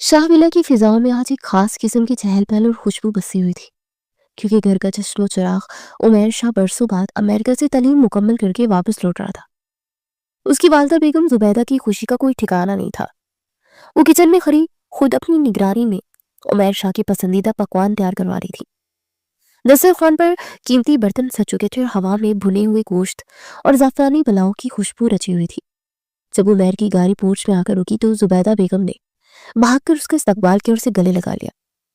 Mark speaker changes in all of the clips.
Speaker 1: Shah villa की फिजाओं में आज एक खास किस्म की चहल पहल और खुशबू बसी हुई थी, क्योंकि घर का चश्मो चिराग उमैर शाह बरसों बाद अमेरिका से तालीम मुकम्मल करके वापस लौट रहा था। उसकी वालदा बेगम जुबैदा की खुशी का कोई ठिकाना नहीं था। वो किचन में खड़ी खुद अपनी निगरानी में उमैर शाह की पसंदीदा पकवान तैयार करवा रही थी। दस्तरखान पर कीमती बर्तन सज चुके थे और हवा में भुने हुए गोश्त और जाफरानी पुलाव की खुशबू रची हुई थी। जब उमैर की गाड़ी पोर्च में आकर रुकी तो जुबैदा बेगम ने भागकर उसका इस्तकबाल किया और उसे गले लगा लिया।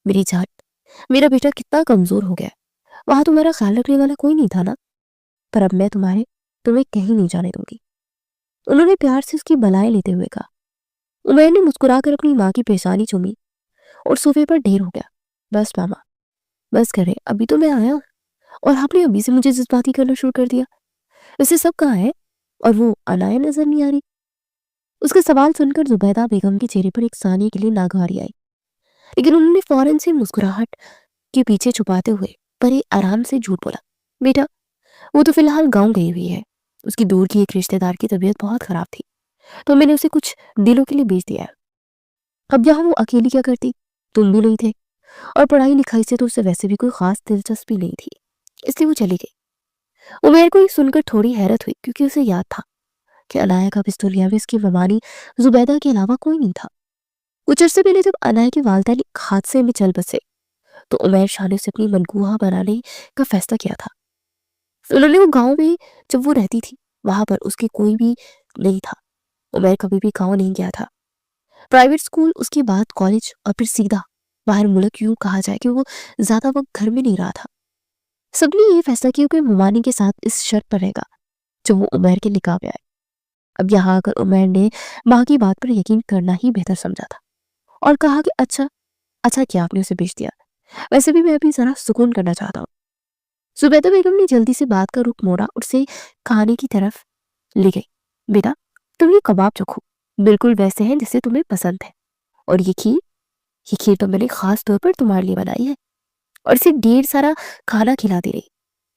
Speaker 1: मेरी जान, मेरा बेटा कितना कमजोर हो गया। वहां तुम्हारा ख्याल रखने वाला कोई नहीं था ना, पर अब मैं तुम्हें कहीं नहीं जाने दूंगी, उन्होंने प्यार से उसकी बलाएं लेते हुए कहा। उमैर ने मुस्कुराकर अपनी माँ की पेशानी चूमी और सोफे पर ढेर हो गया। बस मामा, बस करें, अभी तो मैं आया हूँ और आपने अभी से मुझे जज्बाती करना शुरू कर दिया। वैसे सब कहाँ है और वो अनाया नजर नहीं आ रही। उसका सवाल सुनकर जुबैदा बेगम के चेहरे पर एक सानी के लिए नागवारी आई, लेकिन उन्होंने फौरन से मुस्कुराहट के पीछे छुपाते हुए बड़े आराम से झूठ बोला। बेटा, वो तो फिलहाल गांव गई हुई है, उसकी दूर की एक रिश्तेदार की तबीयत बहुत खराब थी, तो मैंने उसे कुछ दिनों के लिए भेज दिया है। अब यहाँ वो अकेली क्या करती, तुम भी नहीं थे, और पढ़ाई लिखाई से तो उसे वैसे भी कोई खास दिलचस्पी नहीं थी, इसलिए वो चली गई। उमैर को ये सुनकर थोड़ी हैरत हुई, क्योंकि उसे याद था कि अनाया का पिस्तौलिया में इसकी ममानी जुबैदा के अलावा कोई नहीं था। कुछ अरसे पहले जब अनाया के वालिदैन एक हादसे में चल बसे तो उमैर शाह ने उसे अपनी मनगूहा बनाने का फैसला किया था। उन्होंने वो गांव में जब वो रहती थी वहां पर उसके कोई भी नहीं था। उमैर कभी भी गांव नहीं गया था। प्राइवेट स्कूल, उसके बाद कॉलेज और फिर सीधा बाहर मुल्क, यूं कहा जाए कि वो ज्यादा वक्त घर में नहीं रहा था। सबने ये फैसला किया कि मुमानी के साथ इस शर्त पर रहेगा जब वो उमैर के निकाह में आए। अब यहाँ आकर उमैर ने माँ की बात पर यकीन करना ही बेहतर समझा था और कहा कि अच्छा अच्छा किया आपने उसे भेज दिया, वैसे भी मैं अभी जरा सुकून करना चाहता हूँ। जुबैदा बेगम ने जल्दी से बात का रुख मोड़ा और उसे खाने की तरफ ले गई। बेटा, तुम ये कबाब चखो, बिल्कुल वैसे हैं जैसे तुम्हें पसंद है, और ये खीर तो मैंने खास तौर पर तुम्हारे लिए बनाई है। और इसे ढेर सारा खाना खिलाती रही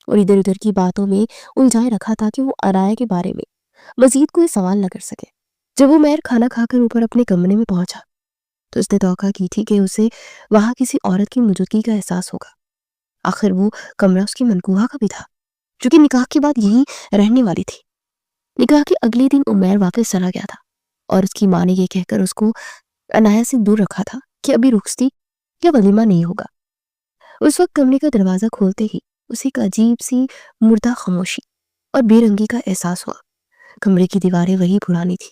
Speaker 1: और इधर उधर की बातों में उलझाए रखा था कि वो अनाया के बारे में मजीद कोई सवाल न कर सके। जब वो मैर खाना खाकर ऊपर अपने कमरे में पहुंचा तो उसने तौका की थी कि उसे वहां किसी औरत की मौजूदगी का एहसास होगा। आखिर वो कमरा उसकी मनकूहा का भी था, जो कि निकाह के बाद यहीं रहने वाली थी। निकाह के अगले दिन उमैर वापस चला गया था और उसकी माँ ने ये कहकर उसको अनाया से दूर रखा था कि अभी रुखसती या वलीमा नहीं होगा। उस वक्त कमरे का दरवाजा खोलते ही उसे एक अजीब सी मुर्दा खामोशी और बेरंगी का एहसास हुआ। कमरे की दीवारें वही पुरानी थी,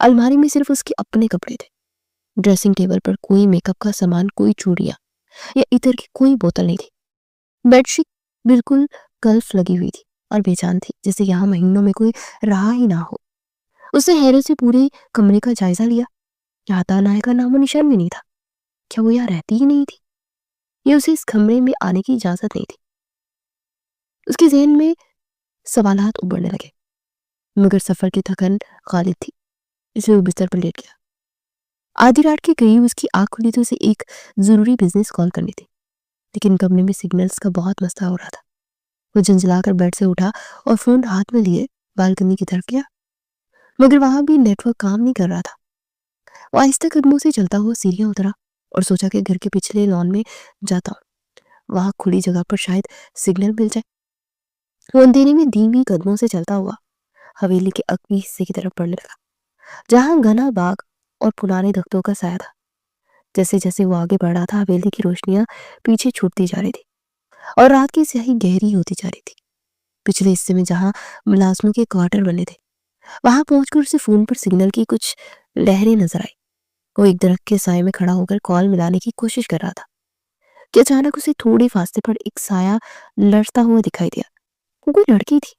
Speaker 1: अलमारी में सिर्फ उसके अपने कपड़े थे। ड्रेसिंग टेबल पर कोई मेकअप का सामान, कोई चूड़ियां या इतर की कोई बोतल नहीं थी। बेडशीट बिल्कुल गल्फ लगी हुई थी और बेजान थी, जैसे यहाँ महीनों में कोई रहा ही ना हो। उसने हैरत से पूरे कमरे का जायजा लिया। यहाँ तानाया का नामो निशान भी नहीं था। क्या वो यहाँ रहती ही नहीं थी, या उसे इस कमरे में आने की इजाजत नहीं थी? उसके जहन में सवालात उभरने लगे, मगर सफर की थकन गालिब थी, इसलिए वो बिस्तर पर लेट गया। आधी रात के करीब उसकी आंख खुली तो उसे एक जरूरी बिजनेस कॉल करनी थी, लेकिन कमरे में सिग्नल्स का बहुत मसला हो रहा था। वो झंझलाकर बेड से उठा और फोन हाथ में लिए बालकनी की तरफ गया, मगर वहां भी नेटवर्क काम नहीं कर रहा था। वो आहिस्ता कदमों से चलता हुआ सीढ़ियां उतरा और सोचा कि घर के पिछले लॉन में जाता हूँ, वहां खुली जगह पर शायद सिग्नल मिल जाए। वो अंधेरे में धीमी कदमों से चलता हुआ हवेली के अगले हिस्से की तरफ बढ़ने लगा, जहां घना बाग और पुराने दख्तों का साया था। जैसे जैसे वो आगे बढ़ रहा था, हवेली की रोशनियां पीछे छूटती जा रही थी और रात की स्याही गहरी होती जा रही थी। पिछले हिस्से में जहां मुलाजमों के क्वार्टर बने थे, वहां पहुंचकर उसे फोन पर सिग्नल की कुछ लहरें नजर आई। वो एक दरख्त के साए में खड़ा होकर कॉल मिलाने की कोशिश कर रहा था कि अचानक उसे थोड़े फासले पर एक साया लड़ता हुआ दिखाई दिया। वो कोई लड़की थी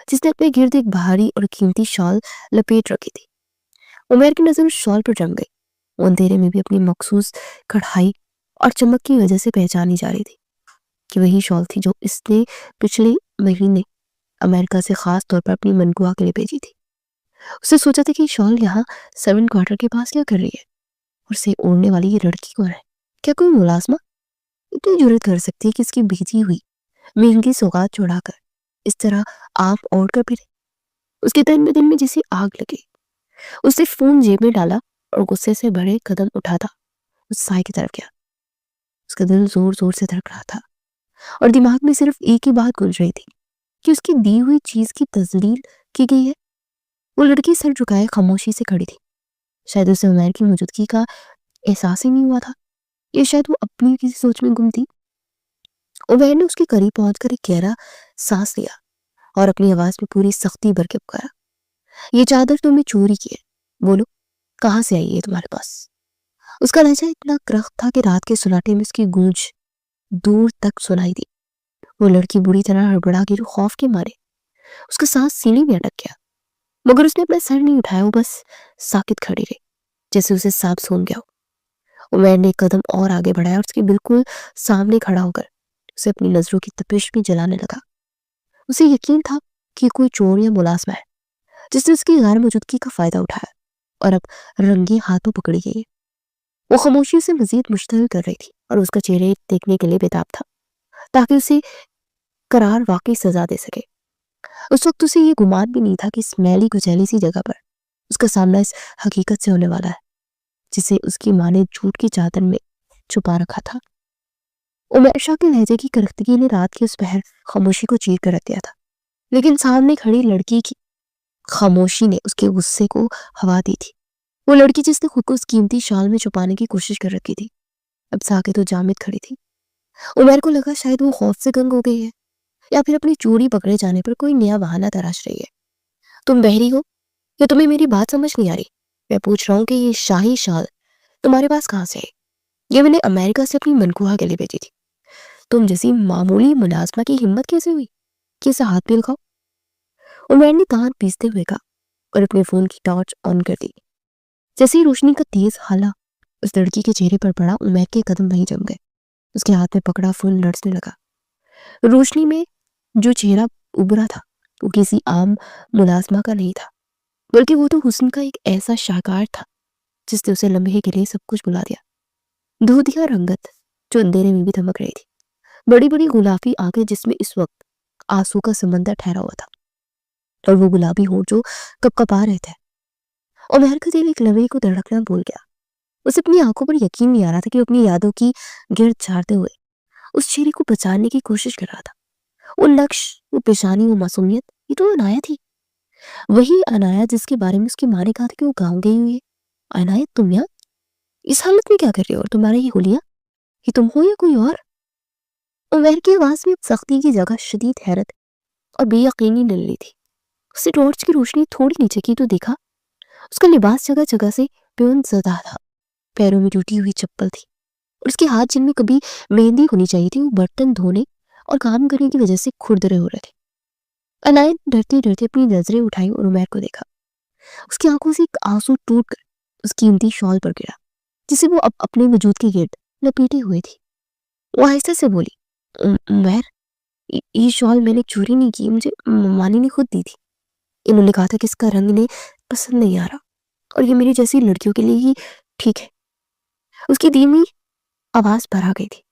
Speaker 1: जिसने अपने गिर्द एक भारी और कीमती शॉल लपेट रखी थी। उमैर की नजर उस शॉल पर जम गई। वो अंधेरे में भी अपनी मखसूस कढ़ाई और चमक की वजह से पहचानी जा रही थी कि वही शॉल थी जो इसने पिछले महीने अमेरिका से खास तौर पर अपनी मनगुआ के लिए भेजी थी। उसने सोचा था कि शॉल यहाँ सेवन क्वार्टर के पास क्या कर रही है, और उसे ओढ़ने वाली ये लड़की कौन है? क्या कोई मुलाजमा इतनी जुर्रत कर सकती है कि इसकी भेजी हुई महंगी सौगात चुराकर इस तरह आप ओढ़ कर फिरे? उसके तन में दिल में जैसी आग लगी। उसने फोन जेब में डाला और गुस्से से भरे कदम उठाता उस साय की तरफ गया। उसका दिल जोर जोर से धड़क रहा था और दिमाग में सिर्फ एक ही बात गूंज रही थी कि उसकी दी हुई चीज की तस्लील की गई है। वो लड़की सर झुकाए खामोशी से खड़ी थी। शायद उसे उमैर की मौजूदगी का एहसास ही नहीं हुआ था, या शायद वो अपनी किसी सोच में गुम थी। उमैर ने उसके करीब पहुंचकर एक गहरा सांस लिया और अपनी आवाज में पूरी सख्ती भर के पुकारा, ये चादर तुमने चोरी की है, बोलो कहाँ से आई है तुम्हारे पास। उसका लहजा इतना करख्त था कि रात के सुनाटे में उसकी गूंज दूर तक सुनाई दी। वो लड़की बुरी तरह हड़बड़ा गई, खौफ के मारे उसका सांस सीने में अटक गया, मगर उसने अपना सर नहीं उठाया। वो बस साकित खड़ी रही, जैसे उसे सांप सूंघ गया हो। उमैर ने एक कदम और आगे बढ़ाया और उसके बिल्कुल सामने खड़ा होकर उसे अपनी नजरों की तपिश में जलाने लगा। उसे यकीन था कि कोई चोर या मुलाजिम है जिसने उसकी गैर मौजूदगी का फायदा उठाया और अब रंगे हाथों पकड़ी गई है। वो खामोशी से मजीद मुश्तल कर रही थी और उसका चेहरे देखने के लिए बेताब था, ताकि उसे करार वाकई सजा दे सके। उस वक्त उसे ये गुमान भी नहीं था कि इस मैली कुचैली सी जगह पर उसका सामना इस हकीकत से होने वाला है जिसे उसकी माँ ने झूठ की चादर में छुपा रखा था। उमैर शाह के लहजे की करख्तगी ने रात की उस पहर खामोशी को चीर कर रख दिया था, लेकिन सामने खड़ी लड़की की खामोशी ने उसके गुस्से को हवा दी थी। वो लड़की जिसने खुद को उस कीमती शाल में छुपाने की कोशिश कर रखी थी, अब साकित तो जामिद खड़ी थी। उमैर को लगा शायद वो खौफ से गंग हो गई है या फिर अपनी चोरी पकड़े जाने पर कोई नया बहाना तराश रही है। तुम बहरी हो या तुम्हें मेरी बात समझ नहीं आ रही? मैं पूछ रहा हूँ कि ये शाही शाल तुम्हारे पास कहाँ से है? ये मैंने अमेरिका से अपनी मनकूहा के लिए भेजी थी। तुम जैसी मामूली मुलाजमा की हिम्मत कैसे हुई कि इसे हाथ पे लगाओ? उमैर ने कान पीसते हुए कहा और अपने फोन की टॉर्च ऑन कर दी। जैसे ही रोशनी का तेज हाला उस लड़की के चेहरे पर पड़ा, उमैर के कदम वहीं जम गए। उसके हाथ में पकड़ा फूल लड़ने लगा। रोशनी में जो चेहरा उभरा था वो किसी आम मुलाजमा का नहीं था, बल्कि वो तो हुस्न का एक ऐसा शाहकार था जिसने उसे लम्हे के लिए सब कुछ बुला दिया। दूधिया रंगत जो अंधेरे में भी धमक रही थी, बड़ी बड़ी गुलाबी आंखें जिसमें इस वक्त आंसू का समंदर ठहरा हुआ था, और वो गुलाबी होंठ जो कपकपा रहे थे। उमैर का दिल एक लम्हे को धड़कना भूल गया। उसे अपनी आंखों पर यकीन नहीं आ रहा था कि वो अपनी यादों की गिरद झाड़ते हुए उस चेहरे को बचाने की कोशिश कर रहा था। वो नक्श, वो पेशानी, वो मासूमियत, ये तो अनाया थी। वही अनाया जिसके बारे में उसकी माँ ने कहा था कि वो गाँव गई हुई है। अनायत, तुम यहाँ इस हालत में क्या कर रही हो? और तुम्हारा ये हुलिया, ये तुम हो या कोई और? उमैर की आवाज में सख्ती की जगह शदीद हैरत और बेयकीनी डल रही थी। उससे टॉर्च की रोशनी थोड़ी नीचे की तो देखा उसका लिबास जगह जगह से प्योन ज़दा था। पैरों में टूटी हुई चप्पल थी और उसके हाथ जिनमें कभी मेहंदी होनी चाहिए थी वो बर्तन धोने और काम करने की वजह से खुरदरे हो रहे थे। अनायत डरते डरते अपनी नजरें उठाई और उमैर को देखा। उसकी आंखों से एक आंसू टूट कर उस कीमती शॉल पर गिरा जिसे वो अब अपने वजूद के गिर्द लपेटे हुए थी। वो आहिस्ते से बोली, उमैर, ये शॉल मैंने चोरी नहीं की, मुझे मानी ने खुद दी थी। इन्होंने कहा था कि इसका रंग इन्हें पसंद नहीं आ रहा और ये मेरी जैसी लड़कियों के लिए ही ठीक है। उसकी धीमी आवाज भर आ गई थी।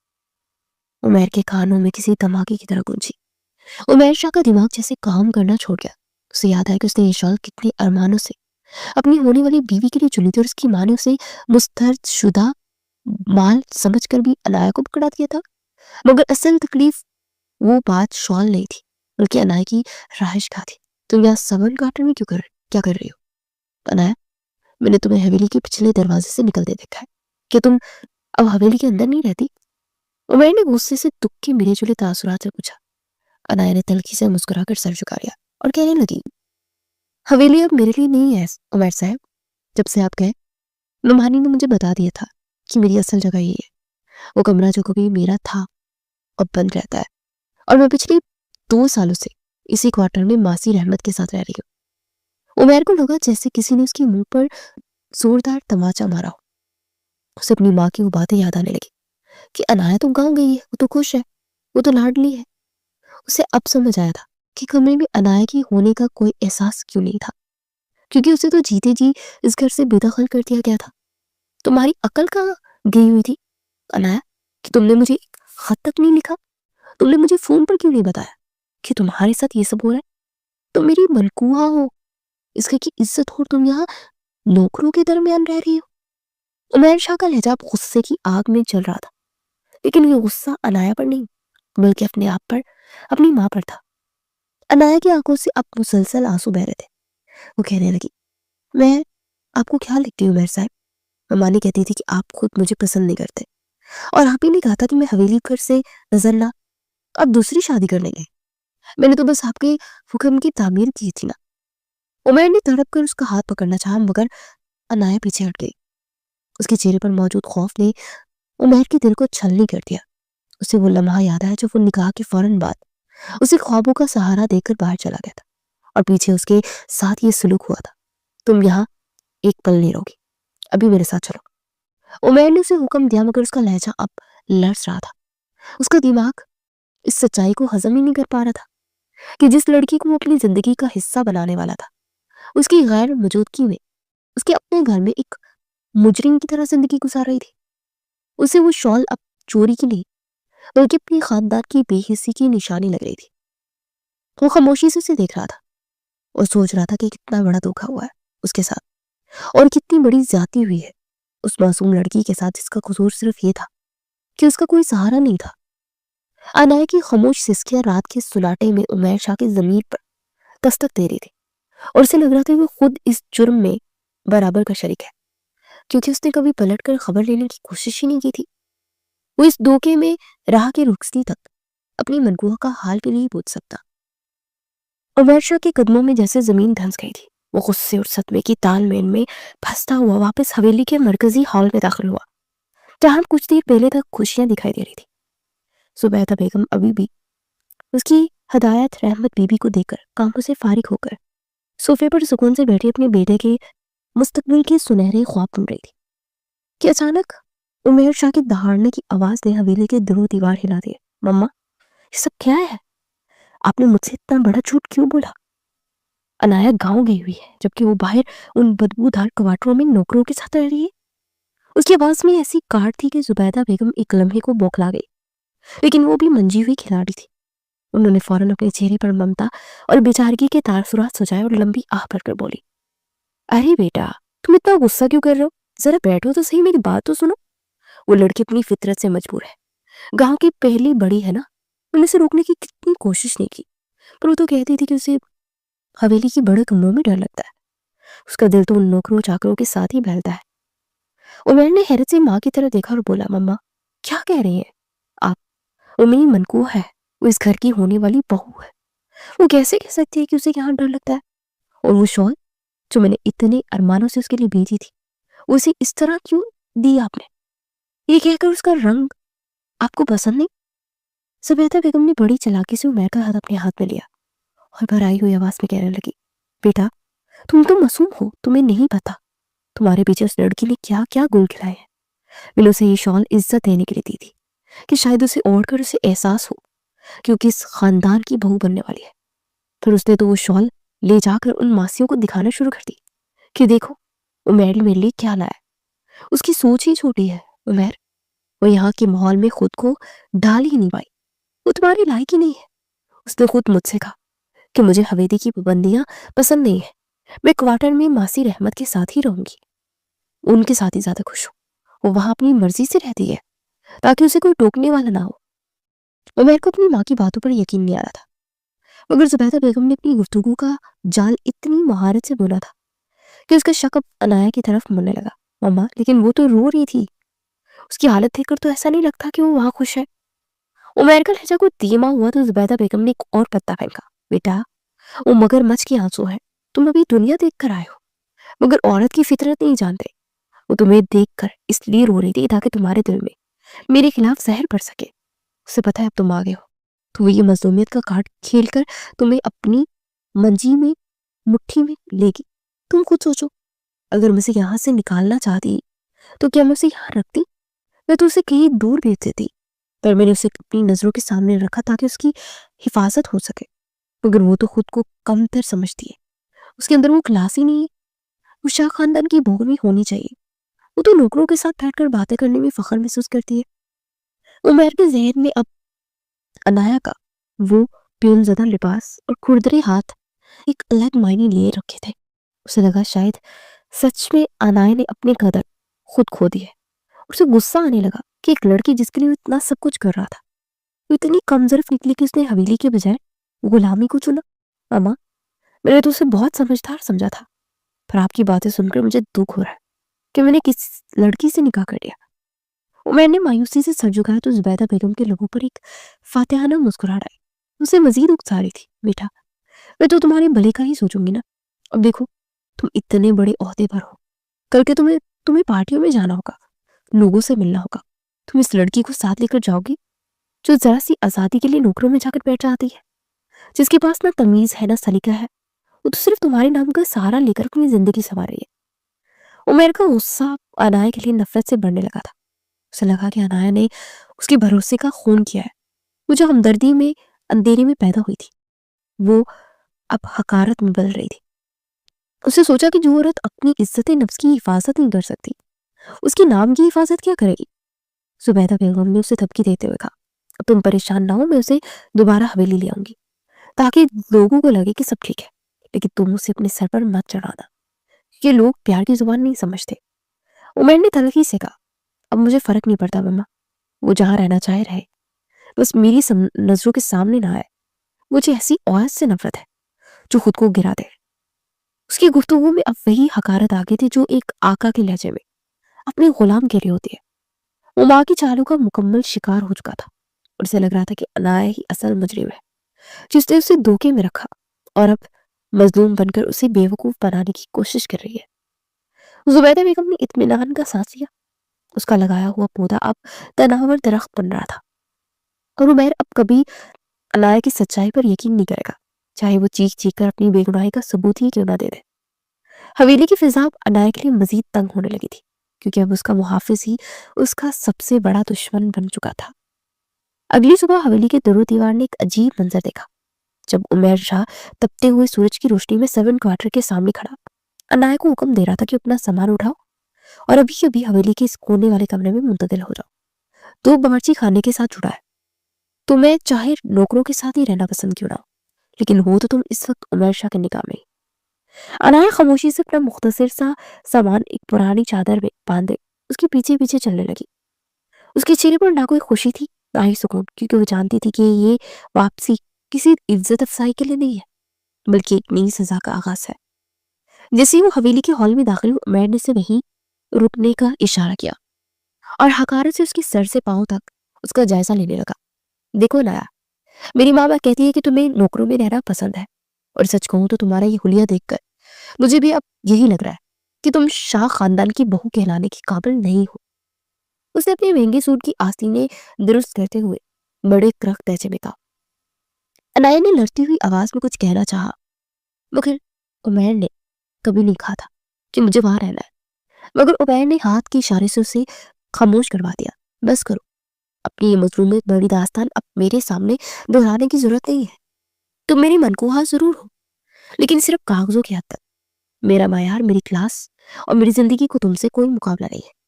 Speaker 1: उमैर के कानों में किसी धमाके की तरह गूंजी। उमैर शाह का दिमाग जैसे काम करना छोड़ गया। उसे याद आया कि उसने ये शॉल कितने अरमानों से अपनी होने वाली बीवी के लिए चुनी थी और उसकी माँ ने उसे मुस्तरद शुदा माल समझकर भी अनाया को पकड़ा दिया था। मगर असल तकलीफ वो बात शॉल नहीं थी, बल्कि अनाया की रहाइश का थी। तुम यहाँ सबन गार्डन में क्या कर रही हो? अनाया, मैंने तुम्हें हवेली के पिछले दरवाजे से निकलते देखा है। क्या तुम अब हवेली के अंदर नहीं रहती? उमैर ने गुस्से से दुख के मिले जुले तासुरात से पूछा। अनाया ने तल्खी से मुस्कुराकर सर झुका लिया और कहने लगी, हवेली अब मेरे लिए नहीं है उमैर साहब। जब से आप गए, नुमानी ने मुझे बता दिया था कि मेरी असल जगह यही है। वो कमरा जो कभी मेरा था अब बंद रहता है और मैं पिछले 2 सालों से इसी क्वार्टर में मासी रहमत के साथ रह रही हूँ। उमैर को लगा जैसे किसी ने उसके मुंह पर जोरदार तमाचा मारा हो। उसे अपनी माँ की वो बातें याद आने लगी कि अनाया तो गाँव गई है, वो तो खुश है, वो तो लाडली है। उसे अब समझ आया था कि कमरे में अनाया की होने का कोई एहसास क्यों नहीं था, क्योंकि उसे तो जीते जी इस घर से बेदखल कर दिया गया था। तुम्हारी अकल कहाँ गई हुई थी अनाया कि तुमने मुझे एक खत तक नहीं लिखा? तुमने मुझे फोन पर क्यों नहीं बताया कि तुम्हारे साथ ये सब हो रहा है? तुम मेरी मनकूहा हो, इस घर की इज्जत हो, तुम यहाँ नौकरों के दरमियान रह रही हो। उमैर शाह का लहजा गुस्से की आग में जल रहा था, लेकिन ये गुस्सा अनाया पर नहीं बल्कि अपने आप पर, अपनी माँ पर था। अनाया की आंखों से अब मुसलसल आंसू बह रहे थे। वो कहने लगी, मैं आपको क्या लिखती हूँ उमैर साहब? मम्मा ने कहती थी कि आप खुद मुझे पसंद नहीं करते, और आप ही ने कहा था कि मैं हवेली घर से नजर ना, आप दूसरी शादी करने गए। मैंने तो बस आपके हुक्म की तामीर की थी ना। उमैर ने तड़प कर उसका हाथ पकड़ना चाहा, मगर अनाया पीछे हट गई। उसके चेहरे पर मौजूद खौफ ने उमैर के दिल को छलनी कर दिया। उसे वो लम्हा याद आया जब वो निकाह के फौरन बाद उसे ख्वाबों का सहारा देकर बाहर चला गया था, और पीछे उसके साथ ये सुलूक हुआ था। तुम यहाँ एक पल नहीं रहोगी, अभी मेरे साथ चलो। उमैर ने उसे हुक्म दिया, मगर उसका लहजा अब लर्ज रहा था। उसका दिमाग इस सच्चाई को हजम ही नहीं कर पा रहा था कि जिस लड़की को वो अपनी जिंदगी का हिस्सा बनाने वाला था, उसकी गैर मौजूदगी में उसके अपने घर में एक मुजरिम की तरह जिंदगी गुजार रही थी। उसे वो शॉल अब चोरी की नहीं बल्कि अपने खानदान की बेहिस्सी की निशानी लग रही थी। वो खामोशी से उसे देख रहा था और सोच रहा था कि कितना बड़ा धोखा हुआ है उसके साथ, और कितनी बड़ी ज्यादती हुई है उस मासूम लड़की के साथ जिसका कसूर सिर्फ ये था कि उसका कोई सहारा नहीं था। अनाया की खामोश सिसकियां रात के सुनाटे में उमैर शाह की जमीर पर दस्तक दे रही थी, और उसे लग रहा था कि वो खुद इस जुर्म में बराबर का शरीक है, क्योंकि उसने कभी पलट कर खबर लेने की कोशिश ही नहीं की थी। वो इस धोखे में राह के रुखसती तक अपनी मनगुआ का हाल भी नहीं पूछ सकता। उमैर शाह के कदमों में जैसे जमीन धंस गई थी। वो गुस्से और सदमे की तालमेल में फंसता हुआ वापस हवेली के मरकजी हॉल में दाखिल हुआ, जहां कुछ देर पहले तक खुशियां दिखाई दे रही थी। सुबैदा बेगम अभी भी उसकी हदायत रहमत बीबी को देकर कामों से फारिग होकर सोफे पर सुकून से बैठी अपने बेटे के मुस्तकबिल के सुनहरे ख्वाब बुन रही थी कि अचानक उमैर शाह की दहाड़ने की आवाज ने हवेली के दिलो दीवार हिला दिए। मम्मा, ये सब क्या है? आपने मुझसे इतना बड़ा झूठ क्यों बोला? अनाया गांव गई हुई है, जबकि वो बाहर उन बदबूदार क्वार्टरों में नौकरों के साथ रह रही है। उसकी आवाज में ऐसी काट थी कि जुबैदा बेगम एक लम्हे को बौखला गई, लेकिन वो भी मंजी हुई खिलाड़ी थी। उन्होंने फौरन अपने चेहरे पर ममता और बेचारगी के तारसुरात सजाए और लंबी आह भरकर बोली, अरे बेटा, तुम इतना गुस्सा क्यों कर रहे हो? जरा बैठो तो सही, मेरी बात तो सुनो। वो लड़की अपनी फितरत से मजबूर है, गांव की पहली बड़ी है ना। मैंने उसे रोकने की कितनी कोशिश नहीं की, पर वो तो कहती थी कि उसे हवेली की बड़े कमरों में डर लगता है। उसका दिल तो उन नौकरों चाकरों के साथ ही बहलता है। उमर ने हैरत से माँ की तरफ देखा और बोला, मम्मा क्या कह रही हैं आप? वो मेरी मनकूह है, वो इस घर की होने वाली बहू है। वो कैसे कह सकती है कि उसे यहाँ डर लगता है? और वो शॉल जो मैंने इतने अरमानों से उसके लिए भेजी थी, उसे इस तरह क्यों दी आपने? ये कहकर उसका रंग आपको पसंद नहीं? सुबैदा बेगम ने बड़ी चालाकी से उमर का हाथ अपने हाथ में लिया और भराई हुई आवाज में कहने लगी, बेटा, तुम तो मासूम हो, तुम्हें नहीं पता तुम्हारे पीछे उस लड़की ने क्या क्या गुल खिलाए हैं। मैंने उसे ये शॉल इज्जत देने के लिए दी थी कि शायद उसे ओढ़कर उसे एहसास हो क्योंकि इस खानदान की बहू बनने वाली है। फिर उसने तो वो शॉल ले जाकर उन मासियों को दिखाना शुरू कर दी कि देखो उमैर ने मेरे लिए क्या लाया। उसकी सोच ही छोटी है उमैर, वो यहाँ के माहौल में खुद को ढाल ही नहीं पाई। वो तुम्हारी लायक ही नहीं है। उसने खुद मुझसे कहा कि मुझे हवेली की पाबंदियां पसंद नहीं है, मैं क्वार्टर में मासी रहमत के साथ ही रहूंगी, उनके साथ ही ज्यादा खुश हूँ। वो वहां अपनी मर्जी से रहती है ताकि उसे कोई टोकने वाला ना हो। उमैर को अपनी माँ की बातों पर यकीन नहीं आ रहा था, मगर जुबैदा बेगम ने अपनी गुफ्तगू का जाल इतनी महारत से बोला था कि उसका शक अब अनाया की तरफ मुड़ने लगा। मम्मा, लेकिन वो तो रो रही थी, उसकी हालत देखकर तो ऐसा नहीं लगता कि वो वहां खुश है। उमैर का लहजा को धीमा हुआ तो जुबैदा बेगम ने एक और पत्ता फेंका, बेटा, वो मगरमच्छ के आंसू है। तुम अभी दुनिया देख कर आए हो, मगर औरत की फितरत नहीं जानते। वो तुम्हें देख कर इसलिए रो रही थी ताकि तुम्हारे दिल में मेरे खिलाफ जहर पड़ सके। उसे पता है अब तुम आ गए हो तो वो ये मजलूमियत का कार्ड खेल कर तुम्हें अपनी मंजी में मुट्ठी में लेगी। तुम खुद सोचो, अगर मुझे यहाँ से निकालना चाहती तो क्या मैं उसे यहाँ रखती? मैं तो उसे कहीं दूर भेज देती, पर मैंने उसे अपनी नजरों के सामने रखा ताकि उसकी हिफाजत हो सके। मगर वो तो खुद को कमतर समझती है, उसके अंदर वो क्लास ही नहीं है। वो शाह खानदान की बहू में होनी चाहिए। वो तो नौकरों के साथ बैठकर बातें करने में फख्र महसूस करती है। उमर के जहन में अब अनाया का वो प्यूनज़दा लिबास और खुरदरे हाथ एक अलग मायने लिए रखे थे। उसे लगा शायद सच में अनाया ने अपने कदर خود کھو دی ہے۔ اسے غصہ آنے لگا کہ ایک لڑکی جس کے لیے وہ اتنا سب کچھ کر رہا تھا وہ اتنی کمزرف نکلی کہ اس نے حویلی کے بجائے غلامی کو چنا۔ ماما، میں نے تو اسے بہت سمجھدار سمجھا تھا، پر آپ کی باتیں سن کر مجھے دکھ ہو رہا ہے کہ میں نے کس لڑکی سے نکاح کر لیا۔ عمیر نے مایوسی سے سر جھکایا تو زبیدہ بیگم کے لبوں پر ایک فاتحانہ مسکراہٹ آئی۔ اسے مزید اکسا رہی تھی، بیٹا میں تو تمہارے بھلے کا ہی سوچوں گی نا۔ اب دیکھو تم اتنے بڑے عہدے پر ہو، کل کے تمہیں پارٹیوں میں جانا ہوگا، لوگوں سے ملنا ہوگا، تم اس لڑکی کو ساتھ لے کر جاؤ گی جو ذرا سی آزادی کے لیے نوکروں میں جا کر بیٹھ جاتی ہے، جس کے پاس نہ تمیز ہے نہ سلیقہ ہے، وہ تو صرف تمہارے نام کا سہارا لے کر اپنی زندگی سنوار رہی ہے۔ عمیر کا غصہ انایا کے لیے نفرت سے بڑھنے لگا تھا۔ اسے لگا کہ انایا نے اس کے بھروسے کا خون کیا ہے، وہ جو ہمدردی میں اندھیرے میں پیدا ہوئی تھی وہ اب حقارت میں بدل رہی تھی۔ اسے سوچا کہ جو عورت اپنی عزت نفس کی حفاظت نہیں کر سکتی اس کی نام کی حفاظت کیا کرے گی۔ زبیدہ بیگم نے اسے دھمکی دیتے ہوئے کہا، اب تم پریشان نہ ہو، میں اسے دوبارہ حویلی لے آؤں گی تاکہ لوگوں کو لگے کہ سب ٹھیک ہے، لیکن تم اسے اپنے سر پر مت چڑھانا کہ لوگ پیار کی زبان نہیں سمجھتے۔ عمیر نے تلخی سے کہا، اب مجھے فرق نہیں پڑتا مما، وہ جہاں رہنا چاہے رہے، بس میری نظروں کے سامنے نہ آئے۔ مجھے ایسی عورت سے نفرت ہے جو خود کو گرا دے۔ اس کی گفتگو میں اب وہی حقارت آ گئی تھی جو ایک آقا کے لہجے میں اپنے غلام کے لیے ہوتی ہے۔ وہ ماں کی چالوں کا مکمل شکار ہو چکا تھا اور اسے لگ رہا تھا کہ انایا ہی اصل مجرم ہے جس نے اسے دھوکے میں رکھا اور اب مظلوم بن کر اسے بیوقوف بنانے کی کوشش کر رہی ہے۔ زبیدہ بیگم نے اطمینان کا سانس لیا۔ اس کا لگایا ہوا پودا اب تناور درخت بن رہا تھا اور عمیر اب کبھی انایا کی سچائی پر یقین نہیں کرے گا، چاہے وہ چیخ چیخ کر اپنی بے گناہی کا ثبوت ہی کیوں نہ دے دے۔ حویلی کی فضا اب انایا کے لیے مزید تنگ ہونے لگی تھی کیونکہ اب اس کا محافظ ہی اس کا سب سے بڑا دشمن بن چکا تھا۔ اگلی صبح حویلی کے در و دیوار نے ایک عجیب منظر دیکھا جب عمیر شاہ تپتے ہوئے سورج کی روشنی میں 7 کوارٹر کے سامنے کھڑا انایا کو حکم دے رہا تھا کہ اپنا سامان اٹھاؤ اور ابھی ابھی حویلی کے اس کونے والے کمرے میں منتقل ہو جاؤ۔ تو باورچی خانے کے ساتھ جڑا ہے، تو میں چاہے نوکروں کے ساتھ ہی رہنا پسند کیوں نہ ہو، لیکن ہو تو تم اس وقت عمیر شاہ کے نکاح میں ہی۔ انایا خاموشی سے اپنا مختصر سا سامان ایک پرانی چادر میں باندھے اس کے پیچھے پیچھے چلنے لگی۔ اس کے چہرے پر نہ کوئی خوشی تھی نہ ہی سکون، کیونکہ وہ جانتی تھی کہ یہ واپسی کسی عزت افزائی کے لیے نہیں ہے بلکہ ایک نئی سزا کا آغاز ہے۔ جیسے ہی وہ حویلی کے ہال میں داخل ہوئی عمیر نے سے وہیں رکنے کا اشارہ کیا اور حقارت سے اس کی سر سے پاؤں تک اس کا جائزہ لینے لگا۔ دیکھو نایا، میری ماں کہتی ہے کہ تمہیں نوکروں میں رہنا پسند ہے، اور سچ کہوں تو تمہارا یہ حلیہ دیکھ کر مجھے بھی اب یہی لگ رہا ہے کہ تم شاہ خاندان کی بہو کہلانے کی قابل نہیں ہو۔ اس نے اپنے مہنگے سوٹ کی آستینیں درست کرتے ہوئے بڑے کرخت لہجے میں کہا۔ انایا نے لڑتی ہوئی آواز میں کچھ کہنا چاہا مگر عمیر نے کبھی نہیں کہا تھا کہ مجھے وہاں رہنا ہے، مگر عمیر نے ہاتھ کے اشارے سے اسے خاموش کروا دیا۔ بس کرو، اپنی یہ مظلومیت بڑی داستان اب میرے سامنے دہرانے کی ضرورت نہیں ہے۔ تم میری منقوہہ ضرور ہو لیکن صرف کاغذوں کی حد تک۔ میرا معیار، میری کلاس اور میری زندگی کو تم سے کوئی مقابلہ نہیں ہے۔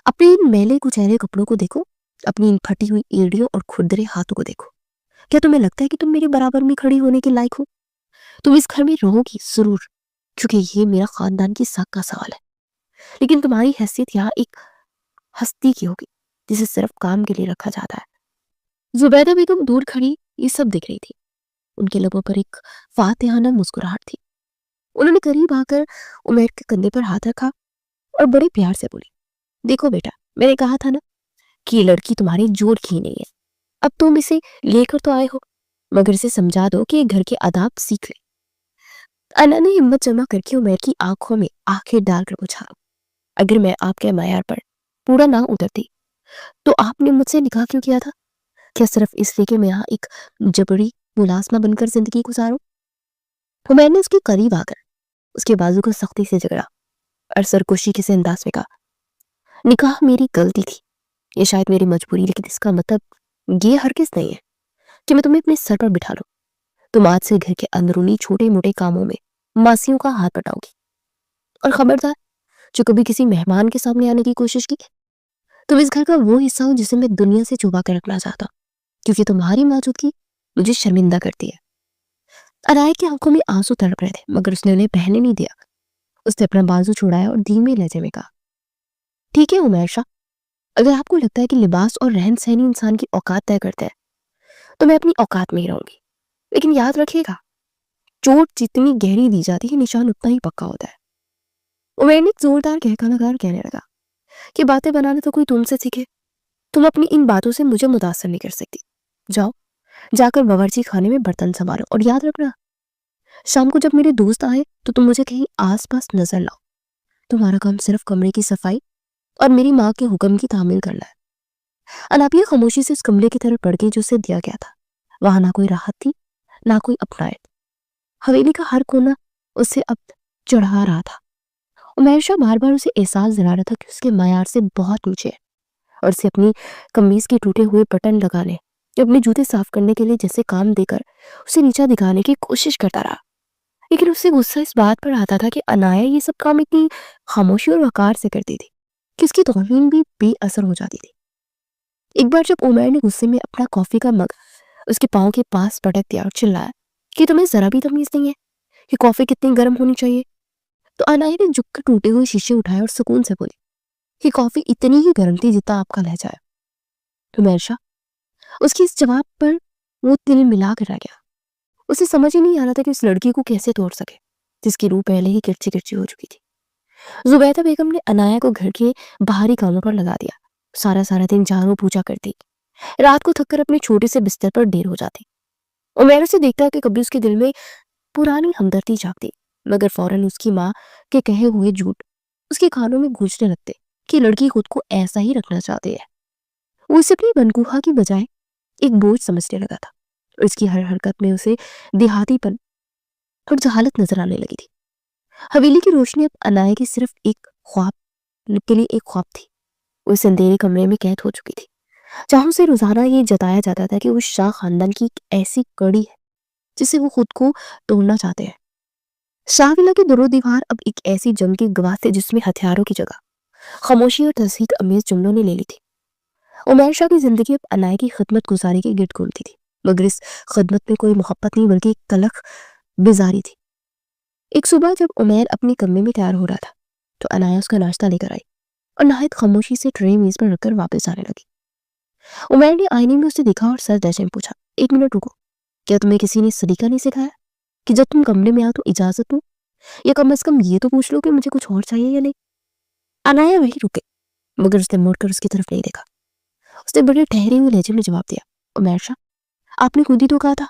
Speaker 1: اپنے ان میلے کچیلے کپڑوں کو دیکھو، اپنی ان پھٹی ہوئی ایڑیوں اور کھردرے ہاتھوں کو دیکھو۔ کیا تمہیں لگتا ہے کہ تم میرے برابر میں کھڑی ہونے کے لائق ہو؟ تم اس گھر میں رہو گی ضرور کیونکہ یہ میرا خاندان کی ساکھ کا سوال ہے، لیکن تمہاری حیثیت یہاں ایک ہستی کی ہوگی جسے صرف کام کے لیے رکھا جاتا ہے۔ زبیدہ بیگم دور کھڑی یہ سب دیکھ رہی تھی۔ ان کے لبوں پر ایک فاتحانہ مسکراہٹ تھی۔ انہوں نے قریب آ کر عمیر کے کندھے پر ہاتھ رکھا اور بڑے پیار سے بولی، دیکھو بیٹا، میں نے کہا تھا نا کہ یہ لڑکی تمہاری جوڑ کی نہیں ہے۔ اب تم اسے لے کر تو آئے ہو مگر اسے سمجھا دو کہ یہ گھر کے آداب سیکھ لے۔ انا نے ہمت جمع کر کے عمیر کی آنکھوں میں آنکھیں ڈال کر پوچھا، اگر میں آپ کے معیار پر پورا نہ اترتی تو آپ نے مجھ سے نکاح کیوں کیا تھا؟ کیا صرف اس لیے کہ میں یہاں ایک جبری ملازمہ بن کر زندگی گزاروں؟ عمیر نے اس کے قریب آ کر اس کے بازو کو سختی سے جگڑا اور سرکشی کے انداز میں کہا، نکاح میری غلطی تھی، یہ شاید میری مجبوری، لیکن اس کا مطلب یہ ہرگز نہیں ہے کہ میں تمہیں اپنے سر پر بٹھا لوں۔ تم آج سے گھر کے اندرونی چھوٹے موٹے کاموں میں ماسیوں کا ہاتھ بٹاؤ گی، اور خبردار جو کبھی کسی مہمان کے سامنے آنے کی کوشش کی، تم اس گھر کا وہ حصہ ہو جسے میں دنیا سے چھپا کر رکھنا چاہتا ہوں کیونکہ تمہاری موجودگی مجھے شرمندہ کرتی ہے۔ انایا کی آنکھوں میں آنسو تڑپ رہے تھے مگر اس نے انہیں بہنے نہیں دیا۔ اس نے اپنا بازو چھڑایا اور دھیمے لہجے میں کہا، ٹھیک ہے عمیر شاہ، اگر آپ کو لگتا ہے کہ لباس اور رہن سہن ہی انسان کی اوقات طے کرتے ہیں تو میں اپنی اوقات میں ہی رہوں گی، لیکن یاد رکھیے گا چوٹ جتنی گہری دی جاتی ہے نشان اتنا ہی پکا ہوتا ہے۔ عمیر نے ایک زوردار کہکا لگا اور کہنے لگا کہ باتیں بنانا تو کوئی تم سے سیکھے، تم اپنی ان باتوں سے مجھے متاثر نہیں کر سکتی، جاؤ جا کر باورچی خانے میں برتن سنبھالو، اور یاد رکھنا شام کو جب میرے دوست آئے تو تم مجھے کہیں آس پاس نظر لاؤ، تمہارا کام صرف کمرے کی صفائی اور میری ماں کے حکم کی تعمیل کرنا ہے۔ انابیہ خاموشی سے اس کمرے کی طرف بڑھ گئی جو اسے دیا گیا تھا، وہاں نہ کوئی راحت تھی نہ کوئی اپنائیت، حویلی کا ہر کونا اسے اب چڑھا رہا تھا۔ عمیر شاہ بار بار اسے احساس دلا رہا تھا کہ اس کے معیار سے بہت نیچے ہے، اور اسے اپنی قمیض کے ٹوٹے ہوئے بٹن لگانے یا اپنے جوتے صاف کرنے کے لیے جیسے کام دے کر اسے نیچا دکھانے کی کوشش کرتا رہا، لیکن اس سے غصہ اس بات پر آتا تھا کہ عنایا یہ سب کام اتنی خاموشی اور وقار سے کرتی تھی کہ اس کی توہین بھی بے اثر ہو جاتی تھی۔ ایک بار جب عمیر نے غصے میں اپنا کافی کا مگ اس کے پاؤں کے پاس پٹک دیا اور چلایا کہ تمہیں ذرا بھی تمیز نہیں ہے کہ کافی کتنی گرم ہونی چاہیے، تو عنایا نے جھک کر ٹوٹے ہوئے شیشے اٹھائے اور سکون سے بولی کہ کافی اتنی ہی گرم تھی جتنا آپ کا لہجہ ہے۔ عمیر شاہ اس کی اس جواب پر وہ دل ملا کر رہ گیا، اسے سمجھ ہی نہیں آ رہا تھا کہ اس لڑکی کو کیسے توڑ سکے جس کی روح پہلے ہی کرچی کرچی ہو چکی تھی۔ زبیدہ بیگم نے عنایا کو گھر کے باہری کاموں پر لگا دیا، سارا دن جھاڑو پوچھا کرتی، رات کو تھک کر اپنے چھوٹے سے بستر پر دیر ہو جاتی۔ عمیر اسے دیکھتا کہ کبھی اس کے دل میں پرانی ہمدردی جاگتی، مگر فوراً اس کی ماں کے کہے ہوئے جھوٹ اس کے کانوں میں گونجنے لگتے کہ لڑکی خود کو ایسا ہی رکھنا چاہتی ہے۔ وہ اسے اپنی بنکوہا کی بجائے ایک بوجھ سمجھنے لگا تھا، اور اس کی ہر حرکت میں اسے دیہاتی پن اور جہالت نظر آنے لگی تھی۔ حویلی کی روشنی اب عنایا کی صرف ایک خواب کے لیے ایک خواب تھی، وہ اس اندھیرے کمرے میں قید ہو چکی تھی جہاں سے روزانہ یہ جتایا جاتا تھا کہ وہ شاہ خاندان کی ایک ایسی کڑی ہے جسے وہ خود کو توڑنا چاہتے ہیں۔ شاہ ولا کے در و دیوار اب ایک ایسی جنگ کی گواہ تھے جس میں ہتھیاروں کی جگہ خاموشی اور تضحیک امیز جملوں نے لے لی تھی۔ عمیر شاہ کی زندگی اب عنایا کی خدمت گزاری کے گرد گھومتی تھی، مگر اس خدمت میں کوئی محبت نہیں بلکہ ایک تلخ بیزاری تھی۔ ایک صبح جب عمیر اپنے کمرے میں تیار ہو رہا تھا تو عنایا اس کا ناشتہ لے کر آئی اور نہایت خاموشی سے ٹرے میز پر رکھ کر واپس آنے لگی۔ عمیر نے آئینے میں اسے دیکھا اور سر درجے میں پوچھا، ایک منٹ رکو، کیا تمہیں کسی نے سلیقہ نہیں سکھایا کہ جب تم کمرے میں آؤ تو اجازت دو، یا کم از کم یہ تو پوچھ لو کہ مجھے کچھ اور چاہیے یا نہیں؟ عنایا وہی رکے، مگر اس نے مڑ کر اس کی طرف نہیں دیکھا۔ اس نے بڑے ٹھہرے ہوئے لہجے میں جواب دیا، عمیر شاہ آپ نے خود ہی تو کہا تھا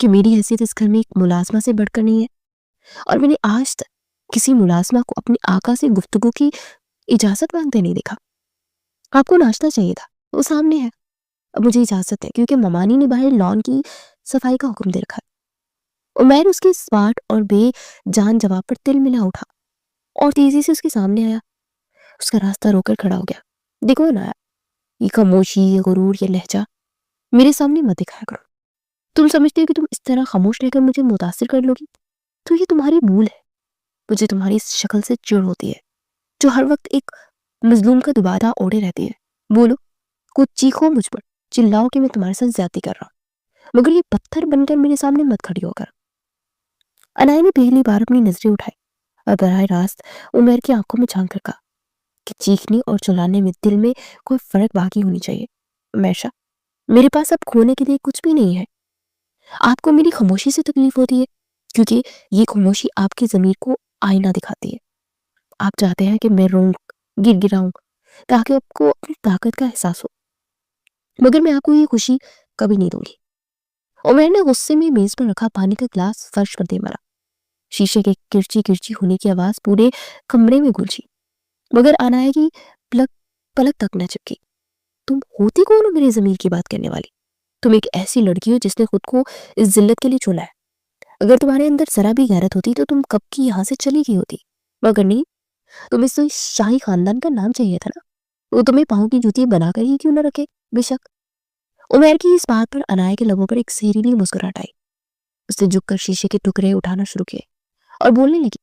Speaker 1: کہ میری حیثیت اس گھر میں ایک ملازمہ سے بڑھ کر نہیں ہے، اور میں نے آج تک کسی ملازمہ کو اپنے آقا سے گفتگو کی اجازت مانگتے نہیں دیکھا۔ آپ کو ناشتہ چاہیے تھا، وہ سامنے ہے، اب مجھے اجازت ہے کیونکہ ممانی نے باہر لان کی صفائی کا حکم دے رکھا ہے۔ عمیر اس کے اسمارٹ اور بے جان جواب پر تل ملا اٹھا اور تیزی سے اس کے سامنے آیا، اس کا راستہ رو کر کھڑا ہو گیا۔ دیکھو نا، یہ خاموشی، یہ غرور، یہ لہجہ میرے سامنے مت دکھایا کرو۔ تم سمجھتے ہو کہ تم اس طرح خاموش رہ کر مجھے متاثر کر لو گی، تو یہ تمہاری بھول ہے۔ مجھے تمہاری اس شکل سے چڑ ہوتی ہے جو ہر وقت ایک مظلوم کا دوبارہ اوڑے رہتی ہے۔ بولو، کچھ چیخو مجھ پر، چلاؤ کہ میں تمہارے ساتھ زیادتی کر رہا ہوں، مگر یہ پتھر بن کر میرے سامنے مت کھڑی ہو کر۔ عنایا نے پہلی بار اپنی نظریں اٹھائی اور براہ راست عمیر کی آنکھوں میں جھانک کر کہا کہ چیخنے اور چلانے میں دل میں کوئی فرق باقی ہونی چاہیے۔ عمیر شاہ، میرے پاس اب کھونے کے لیے کچھ بھی نہیں ہے۔ آپ کو میری خاموشی سے تکلیف ہوتی ہے کیونکہ یہ خاموشی آپ کی ضمیر کو آئینہ دکھاتی ہے۔ آپ چاہتے ہیں کہ میں روؤں، گر گراؤں تاکہ آپ کو اپنی طاقت کا احساس ہو، مگر میں آپ کو یہ خوشی کبھی نہیں دوں گی۔ عمیر نے غصے میں میز پر رکھا پانی کا گلاس فرش پر دے مارا، شیشے کے کرچی کرچی ہونے کی آواز پورے کمرے میں گونجی، مگر عنایا کی پلک تک نہ چپکی۔ تم ہوتی کون ہو میری ضمیر کی بات کرنے والی؟ تم ایک ایسی لڑکی ہو جس نے خود کو اس ذلت کے لیے چنا ہے۔ اگر تمہارے اندر ذرا بھی غیرت ہوتی تو تم کب کی یہاں سے چلی گئی ہوتی، مگر نہیں، تمہیں تو اس شاہی خاندان کا نام چاہیے تھا نا، وہ تمہیں پاؤں کی جوتی بنا کر ہی کیوں نہ رکھے۔ بے شک۔ عمیر کی اس بات پر عنایا کے لبوں پر ایک زہریلی مسکراہٹ آئی، اس نے جھک کر شیشے کے ٹکڑے اٹھانا شروع کیے اور بولنے لگی،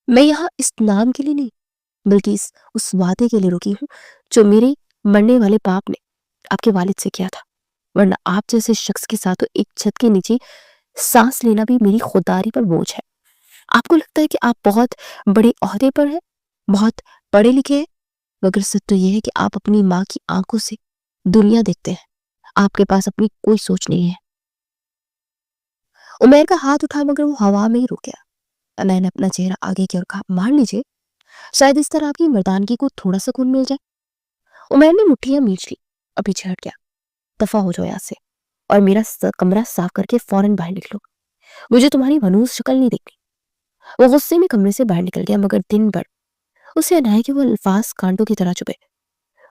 Speaker 1: میں یہاں اس نام کے لیے نہیں بلکہ اس وعدے کے لیے رکی ہوں جو میرے مرنے والے باپ نے آپ کے والد سے کیا تھا، ورنہ آپ جیسے شخص کے ساتھ ایک چھت کے نیچے سانس لینا بھی میری خودداری پر بوجھ ہے۔ آپ کو لگتا ہے کہ آپ بہت بڑے عہدے پر ہیں، بہت پڑھے لکھے ہیں، مگر سچ تو یہ ہے کہ آپ اپنی ماں کی آنکھوں سے دنیا دیکھتے ہیں، آپ کے پاس اپنی کوئی سوچ نہیں ہے۔ عمیر کا ہاتھ اٹھا مگر وہ ہوا میں ہی رک گیا۔ انایا نے اپنا چہرہ آگے کیا اور کہا، مان لیجیے، شاید اس طرح آپ کی مردانگی کو تھوڑا سکون مل جائے۔ عمیر نے مٹھیاں میچ لی اور پیچھے ہٹ گیا۔ دفع ہو جاؤ یہاں سے اور میرا کمرہ صاف کر کے فوراً باہر نکلو، مجھے تمہاری منحوس شکل نہیں دیکھنی۔ وہ غصے میں کمرے سے باہر نکل گیا مگر دن بھر اسے انایا کے وہ الفاظ کانٹوں کی طرح چبھے۔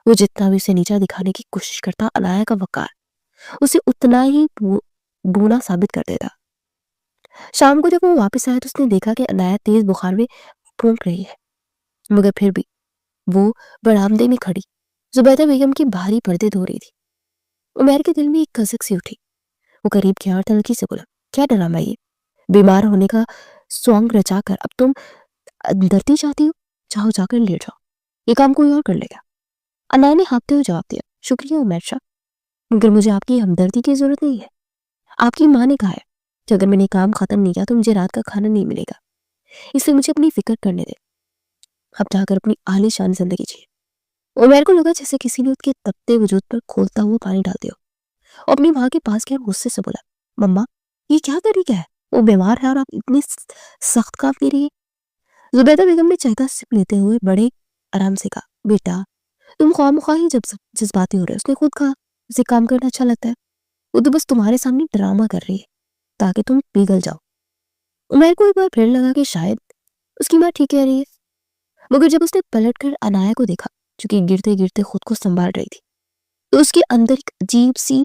Speaker 1: وہ جتنا بھی اسے نیچا دکھانے کی کوشش کرتا، انایا کا وقار اسے اتنا ہی بونا ثابت کر دیتا۔ شام کو جب وہ واپس آیا تو اس نے دیکھا کہ انایا تیز بخار میں پھونک رہی ہے، مگر پھر بھی وہ برآمدے میں کھڑی زبیدہ بیگم کی بھاری پردے دھو رہی تھی۔ عمیر کے دل میں ایک کھسک سی اٹھی۔ وہ قریب گیا اور تلخی سے بولا، کیا ڈرامہ یہ؟ بیمار ہونے کا سونگ رچا کر اب تم ڈرتی چاہتی ہو؟ چاہو جا کر لیٹ جاؤ، یہ کام کوئی اور کر لے گا۔ انایا نے ہانپتے ہوئے جواب دیا، شکریہ عمیر شاہ، مگر مجھے آپ کی ہمدردی کی ضرورت نہیں ہے۔ آپ کی ماں نے کہا ہے کہ اگر میں نے کام ختم نہیں کیا تو مجھے رات کا کھانا نہیں ملے گا، اس لیے مجھے اپنی فکر کرنے دے، اب جا کر اپنی عالی شان زندگی جیے۔ عمیر کو لگا جیسے کسی نے اس کے تپتے وجود پر کھولتا ہوا پانی ڈال دیا اور اپنی ماں کے پاس گیا غصے سے بولا، مما یہ کیا طریقہ ہے؟ وہ بیمار ہے اور آپ اتنی سخت کام لے رہی ہے۔ زبیدہ بیگم نے چائے کا سپ لیتے ہوئے بڑے آرام سے کہا، بیٹا تم خواہ مخواہ ہی جذباتی ہو رہے، اس نے خود کہا اسے کام کرنا اچھا لگتا ہے، وہ تو بس تمہارے سامنے ڈرامہ کر رہی ہے تاکہ تم پگھل جاؤ۔ عمیر کو ایک بار پھر لگا کہ شاید اس کی ماں ٹھیک کہہ رہی ہے، مگر جب اس نے پلٹ کر انایا کو دیکھا جو کہ گرتے گرتے خود کو سنبھال رہی تھی تو اس کے اندر ایک عجیب سی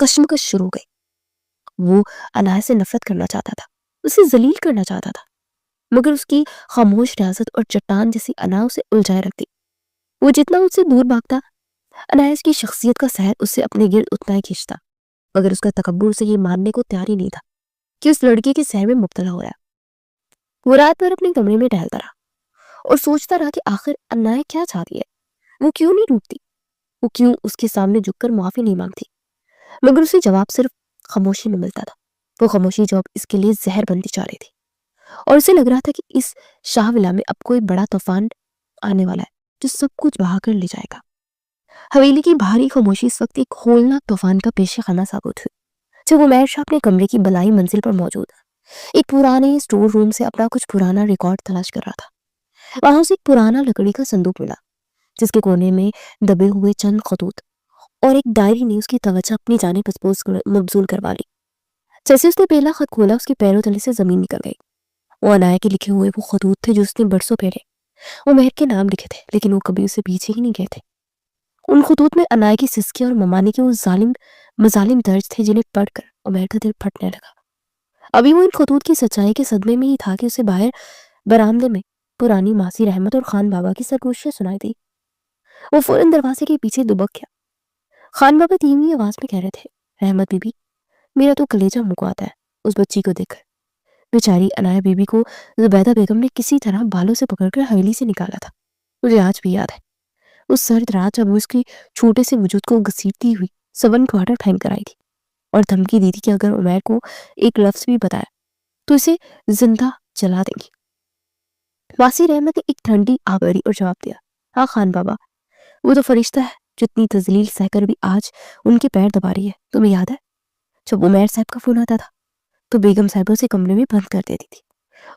Speaker 1: کشمکش شروع ہو گئی۔ وہ انایا سے نفرت کرنا چاہتا تھا، اسے ذلیل کرنا چاہتا تھا، مگر اس کی خاموش ریاضت اور چٹان جیسی انا اسے الجھائے رکھتی۔ وہ جتنا اس سے دور بھاگتا، انایا اس کی شخصیت کا سحر اسے اپنے گرد اتنا ہی کھینچتا، مگر اس کا تکبر اسے یہ ماننے کو تیار ہی نہیں تھا کہ اس لڑکی کے سحر میں مبتلا ہو رہا ہے۔ وہ رات بھر اپنے کمرے میں ٹہلتا رہا اور سوچتا رہا کہ آخر انایا کیا چاہتی ہے، وہ کیوں نہیں روٹتی، وہ کیوں اس کے سامنے جھک کر معافی نہیں مانگتی، مگر اسے جواب صرف خاموشی میں ملتا تھا۔ وہ خاموشی جو اب اس کے لیے زہر بنتی جا رہی تھی اور اسے لگ رہا تھا کہ اس شاہ ولا میں اب کوئی بڑا طوفان آنے والا ہے جو سب کچھ بہا کر لے جائے گا۔ حویلی کی بھاری خاموشی اس وقت ایک ہولناک طوفان کا پیش خانہ ثابت ہوئی جب عمیر شاہ اپنے کمرے کی بلائی منزل پر موجود ایک پرانے اسٹور روم سے اپنا کچھ پرانا ریکارڈ تلاش کر رہا تھا۔ وہاں اسے ایک پرانا لکڑی کا صندوق ملا جس کے کونے میں دبے ہوئے چند خطوط اور ایک ڈائری نے اس کی توجہ اپنی جانب مبذول کروا لی۔ جیسے اس نے پہلا خط کھولا اس کے پیروں تلے سے زمین نکل گئی۔ وہ انایا کے لکھے ہوئے وہ خطوط تھے جو اس نے برسوں پہلے عمیر کے نام لکھے تھے، لیکن وہ کبھی اسے پیچھے ہی نہیں گئے تھے۔ ان خطوط میں انایا کی سسکی اور ممانی کے وہ مظالم درج تھے جنہیں پڑھ کر عمیر کا دل پھٹنے لگا۔ ابھی وہ ان خطوط کی سچائی کے صدمے میں ہی تھا کہ اسے باہر برآمدے میں پرانی ماسی رحمت اور خان بابا کی سرگوشیاں سنائی دی۔ وہ فوراً دروازے کے پیچھے دبک گیا۔ خان بابا دھیمی آواز میں کہہ رہے تھے، رحمت بی بی، میرا تو کلیجہ منہ کو آتا ہے اس بچی کو دیکھ کر۔ بیچاری انایا بی بی کو زبیدہ بیگم نے کسی طرح بالوں سے پکڑ کر حویلی سے نکالا تھا۔ مجھے آج بھی یاد ہے اس سرد رات جب وہ اس کی چھوٹے سے وجود کو گھسیٹتی ہوئی 7 کوارٹر پھینک کر آئی تھی اور دھمکی دی تھی کہ اگر عمیر کو ایک لفظ بھی بتایا تو اسے زندہ جلا دیں گی۔ ماسی رحمت نے ایک ٹھنڈی آبری اور جواب دیا، ہاں خان بابا، وہ تو فرشتہ ہے جو اتنی تذلیل سہ کر بھی آج ان کے پیر دبا رہی ہے۔ تمہیں یاد ہے جب عمیر صاحب کا فون آتا تھا تو بیگم صاحبہ اسے کمرے میں بند کر دیتی تھی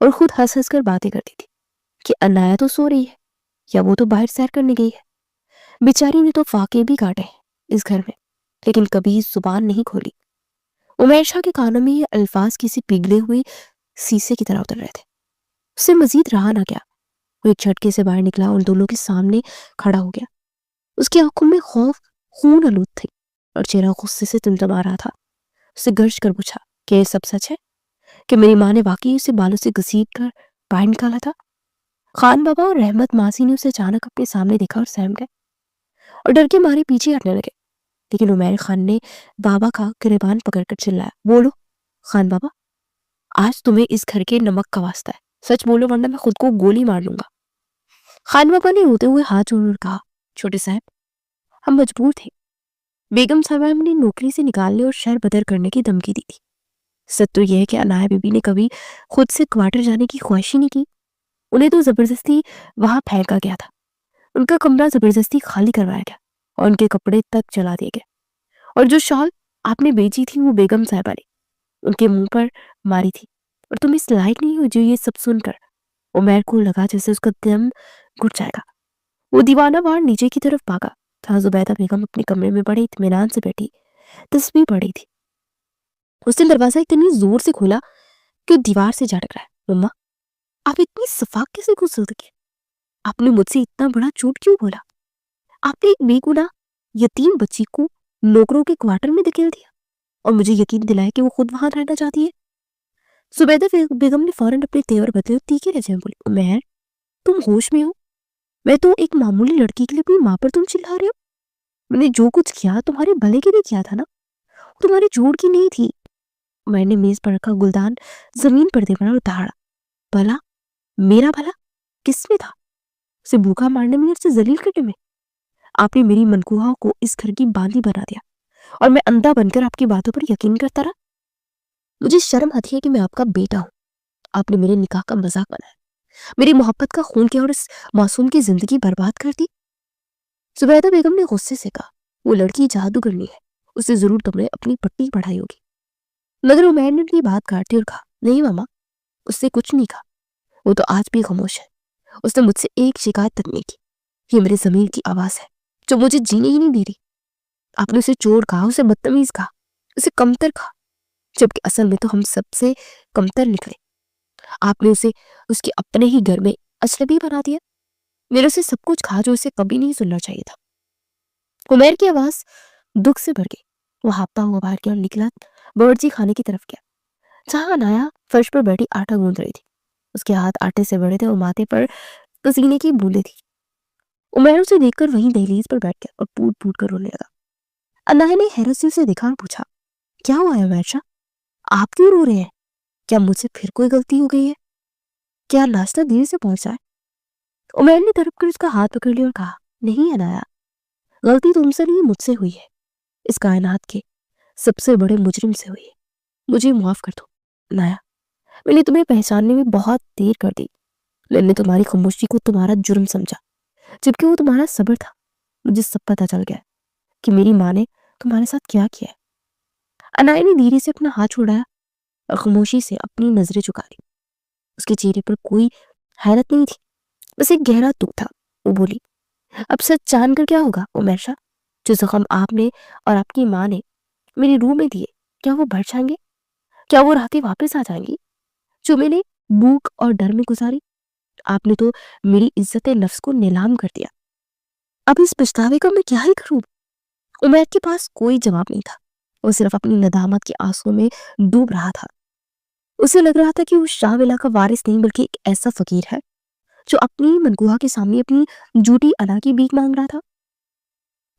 Speaker 1: اور خود ہنس ہنس کر باتیں کرتی تھی کہ انایا تو سو رہی ہے یا وہ تو باہر سیر کرنے گئی ہے۔ بیچاری نے تو فاقے بھی کاٹے اس گھر میں لیکن کبھی زبان نہیں کھولی۔ عمیر شاہ کے کانوں میں یہ الفاظ کسی پگھلے ہوئے سیسے کی طرح اتر رہے تھے۔ اس سے مزید رہا نہ گیا، وہ ایک جھٹکے سے باہر نکلا اور ان دونوں کے سامنے کھڑا ہو گیا۔ اس کی آنکھوں میں خوف خون آلود تھی اور چہرہ غصے سے تمتما رہا تھا۔ اسے گرج کر پوچھا کہ یہ سب سچ ہے کہ میری ماں نے واقعی اسے بالوں سے گھسیٹ کر باہر نکالا تھا؟ خان بابا اور رحمت ماسی نے اسے اچانک اپنے سامنے دیکھا اور سہم گئے اور ڈر کے مارے پیچھے ہٹنے لگے، لیکن عمیر خان نے بابا کا گریبان پکڑ کر چلایا، بولو خان بابا، آج تمہیں اس گھر کے نمک کا واسطہ ہے، سچ بولو ورنہ میں خود کو گولی مار لوں گا۔ خان بابا نے روتے ہوئے ہاتھ جوڑ کر کہا، چھوٹے صاحب، ہم مجبور تھے، بیگم صاحبہ نے نوکری سے نکالنے اور شہر بدر کرنے کی دھمکی دی تھی۔ سچ تو یہ ہے کہ انایا بی بی نے کبھی خود سے کوارٹر جانے کی خواہش ہی نہیں کی، انہیں تو زبردستی وہاں پھینکا گیا تھا۔ ان کا کمرہ زبردستی خالی کروایا گیا اور ان کے کپڑے تک جلا دیے گئے، اور جو شال آپ نے بیچی تھی وہ بیگم صاحبہ نے ان کے منہ پر ماری تھی، اور تم اس لائق نہیں ہو جو یہ سب سن کر۔ عمیر کو لگا جیسے اس کا دم گھٹ جائے گا۔ وہ دیوانہ وار نیچے کی طرف بھاگا تھا۔ زبیدہ بیگم اپنے کمرے میں بڑے اطمینان سے بیٹھی تسبیح پڑھ رہی تھی۔ اس نے دروازہ اتنی زور سے کھولا کہ وہ دیوار سے جا ٹکرایا۔ مما، آپ اتنی صفاق کیسے گھس سکتی؟ آپ نے مجھ سے اتنا بڑا جھوٹ کیوں بولا؟ آپ نے ایک بے گناہ یتیم بچی کو نوکروں کے کوارٹر میں دھکیل دیا اور مجھے یقین دلایا کہ وہ خود وہاں رہنا چاہتی ہے۔ زبیدہ بیگم نے فوراً اپنے تیور بدلے اور تیکھے لہجے میں بولی، عمیر، تم ہوش میں ہو؟ میں تو ایک معمولی لڑکی کے لیے اپنی ماں پر تم چلا رہے ہو؟ میں نے جو کچھ کیا تمہارے بھلے کے لیے کیا تھا نا، تمہارے جھوٹ کی نہیں تھی۔ میں نے میز پر رکھا گلدان زمین پر دے پڑا اور دہاڑا، بھلا میرا بھلا کس میں تھا؟ اسے بھوکا مارنے میں، اسے ذلیل کرنے میں؟ آپ نے میری منکوہا کو اس گھر کی باندھی بنا دیا اور میں اندھا بن کر آپ کی باتوں پر یقین کرتا رہا۔ مجھے شرم آتی ہے کہ میں آپ کا بیٹا ہوں۔ آپ نے میرے نکاح کا مذاق بنایا، میری محبت کا خون کیا اور اس معصوم کی زندگی برباد کر دی۔ زبیدہ بیگم نے غصے سے کہا، وہ لڑکی جادوگرنی ہے، اسے ضرور تم نے اپنی پٹی پڑھائی ہوگی۔ مگر عمیر نے اپنی بات کاٹی اور کہا، نہیں ماما، اس سے کچھ نہیں کہا، وہ تو آج بھی خاموش ہے۔ اس نے مجھ سے ایک شکایت تک نہیں کی۔ یہ میرے ضمیر کی آواز ہے جو مجھے جینے ہی نہیں دے رہی۔ آپ نے اسے چور کہا، اسے بدتمیز کہا، اسے کمتر کہا، جبکہ اصل میں تو ہم سب سے کمتر نکلے۔ آپ نے اسے اس کے اپنے ہی گھر میں اجنبی بنا دیا۔ میرے سے سب کچھ کہا جو اسے کبھی نہیں سننا چاہیے تھا۔ عمیر کی آواز دکھ سے بھر گئی۔ وہ ہاپتا ہوا باہر گیا اور نکلا باورچی خانے کی طرف گیا، جہاں انایا فرش پر بیٹھی آٹا گوندھ رہی تھی۔ اس کے ہاتھ آٹے سے بڑے تھے اور ماتھے پر پسینے کی بوندیں تھی۔ عمیر اسے دیکھ کر وہیں دہلیز پر بیٹھ گیا اور پوٹ پوٹ کر رونے لگا۔ انایا نے حیرت سے اسے دیکھا اور پوچھا، کیا ہوا ہے عمیر شاہ؟ آپ کیوں رو رہے ہیں؟ کیا مجھ سے پھر کوئی غلطی ہو گئی ہے؟ کیا ناشتہ دیر سے پہنچا ہے؟ عمیر نے تڑپ کر اس کا ہاتھ پکڑ لیا اور کہا، نہیں انایا، غلطی تم سے نہیں مجھ سے ہوئی ہے، اس کائنات کے سب سے بڑے مجرم سے ہوئی ہے۔ مجھے معاف کر دو انایا، میں نے تمہیں پہچاننے میں بہت دیر کر دی۔ میں نے تمہاری خاموشی کو تمہارا جرم سمجھا، جبکہ وہ تمہارا صبر تھا۔ مجھے سب پتہ چل گیا کہ میری ماں نے تمہارے ساتھ کیا کیا ہے۔ انایا نے دھیرے سے اپنا ہاتھ چھوڑایا اور خاموشی سے اپنی نظریں چکا لی۔ اس کے چہرے پر کوئی حیرت نہیں تھی، بس ایک گہرا دکھ تھا۔ وہ بولی، اب سچ جان کر کیا ہوگا عمیر شاہ؟ جو زخم آپ نے اور آپ کی ماں نے میری روح میں دیے، کیا وہ بڑھ جائیں گے؟ کیا وہ راتیں واپس آ جائیں گی جو میں نے بھوک اور ڈر میں گزاری؟ آپ نے تو میری عزت نفس کو نیلام کر دیا۔ اب اس پچھتاوے کا میں کیا ہی کروں؟ عمیر کے پاس کوئی جواب نہیں تھا۔ وہ صرف اپنی ندامت کے آنسوؤں میں ڈوب رہا تھا۔ اسے لگ رہا تھا کہ وہ شاہ ولا کا وارث نہیں بلکہ ایک ایسا فقیر ہے جو اپنی منگوہا کے سامنے اپنی جھوٹی انا کی بھیک مانگ رہا تھا۔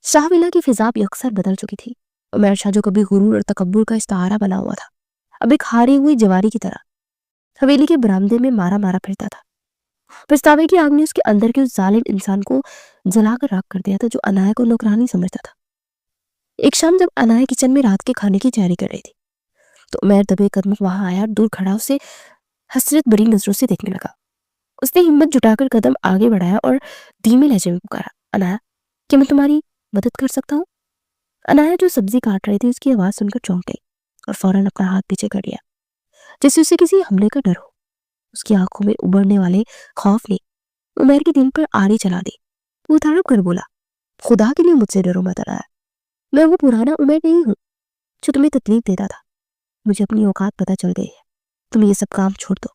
Speaker 1: شاہ ولا کی فضا بھی اکثر بدل چکی تھی۔ عمیر شاہ جو کبھی غرور اور تکبر کا استعارہ بنا ہوا تھا، اب ایک ہاری ہوئی جواری کی طرح حویلی کے برآمدے میں مارا مارا پھرتا تھا۔ پچھتاوے کی آگ نے اس کے اندر کے اس ظالم انسان کو جلا کر راکھ کر دیا تھا جو انایا کو نوکرانی سمجھتا تھا۔ ایک شام جب انایا کچن میں رات کے کھانے کی تیاری کر رہی تھی تو عمیر دبے قدم وہاں آیا اور دور کھڑا اسے حسرت بری نظروں سے دیکھنے لگا۔ اس نے ہمت جٹا کر قدم آگے بڑھایا اور دھیمے لہجے میں پکارا، انایا، کیا میں تمہاری مدد کر سکتا ہوں؟ انایا جو سبزی کاٹ رہی تھی اس کی آواز سن کر چونک گئی اور فوراً اپنا ہاتھ پیچھے کر لیا جیسے اسے کسی حملے کا ڈر ہو۔ اس کی آنکھوں میں ابھرنے والے خوف نے عمیر کے دل پر آری چلا دی۔ وہ تڑپ کر بولا، خدا کے لیے مجھ سے ڈرو مت انایا، میں وہ پرانا عمیر نہیں ہوں جو تمہیں تکلیف دیتا تھا۔ مجھے اپنی اوقات پتہ چل گئی ہے، تم یہ سب کام چھوڑ دو۔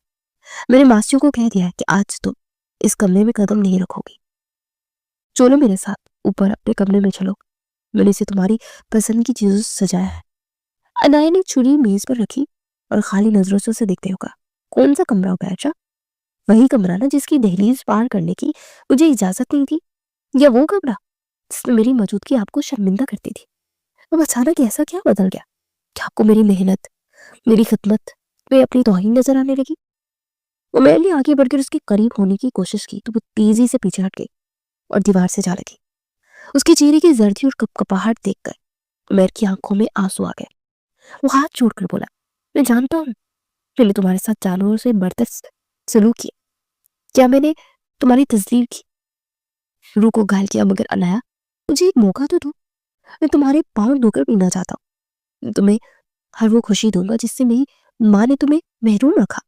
Speaker 1: میں نے ماسیوں کو کہہ دیا ہے کہ آج تم اس کمرے میں قدم نہیں رکھو گی۔ چلو میرے ساتھ اوپر اپنے کمرے میں چلو، میں نے اسے تمہاری پسند کی چیزوں سے سجایا ہے۔ انایا نے چھری میز پر رکھی اور خالی نظروں سے اسے دیکھتے ہوگا، کون سا کمرہ ہوگا اچھا؟ وہی کمرہ نا جس کی دہلیز پار کرنے کی مجھے اجازت نہیں تھی، یا وہ کمرہ جس میں میری موجودگی آپ کو شرمندہ کرتی تھی؟ اب اچانک ایسا کیا بدل گیا کہ آپ کو میری محنت، میری خدمت میں اپنی توہین نظر آنے لگی؟ عمیر نے آگے بڑھ کر اس کے قریب ہونے کی کوشش کی تو وہ تیزی سے پیچھے ہٹ گئی اور دیوار سے جا لگی۔ اس کے چہرے کی زردی اور کپکپاہٹ دیکھ کر عمیر کی آنکھوں میں آنسو آ گئے۔ وہ ہاتھ چھوڑ کر بولا، میں جانتا ہوں میں نے تمہارے ساتھ جانوروں سے برتر سلوک کیا۔ کیا میں نے تمہاری تذلیل کی؟ रूह को घायल किया, मगर अनाया मुझे एक मौका तो दो, मैं तुम्हारे पाँव धोकर पीना चाहता हूँ, तुम्हें हर वो खुशी दूंगा जिससे मेरी माँ ने तुम्हें महरूम रखा।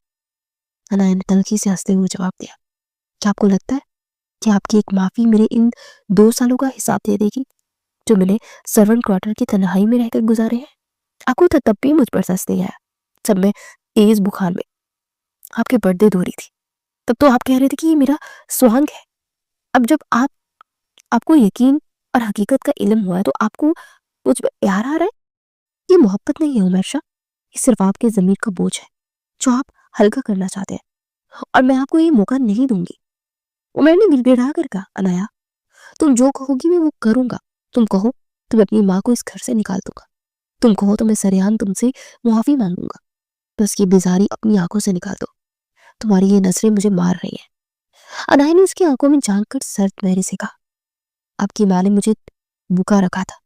Speaker 1: अनाया ने तल्खी से हंसते हुए जवाब दिया, क्या आपको लगता है कि आपकी एक माफी मेरे इन 2 सालों का हिसाब दे देगी जो मैंने सर्वेंट क्वार्टर की तन्हाई में रहकर गुजारे हैं? आपको तो तब भी मुझ पर सच नहीं आया जब मैं तेज बुखार में आपके पर्दे धो रही थी, तब तो आप कह रहे थे कि ये मेरा स्वांग है। अब जब आपको यकीन और हकीकत का इल्म हुआ है तो आपको मुझ पर प्यार आ रहा है। ये मोहब्बत नहीं है उमर शाह, ये सिर्फ आपके ज़मीर का बोझ है जो आप हल्का करना चाहते हैं, और मैं आपको ये मौका नहीं दूंगी। उमर ने गिड़गिड़ा कर कहा, अनाया तुम जो कहोगी मैं वो करूंगा। तुम कहो तो मैं अपनी माँ को इस घर से निकाल दूंगा, तुम कहो तो मैं सरेआम तुमसे मुआफी मांगूंगा, बस ये बेजारी अपनी आंखों से निकाल दो, तुम्हारी ये नजरें मुझे मार रही हैं। अनाया ने उसकी आंखों में झांक कर सर्द लहरे से कहा, आपकी माँ ने मुझे भूखा रखा था,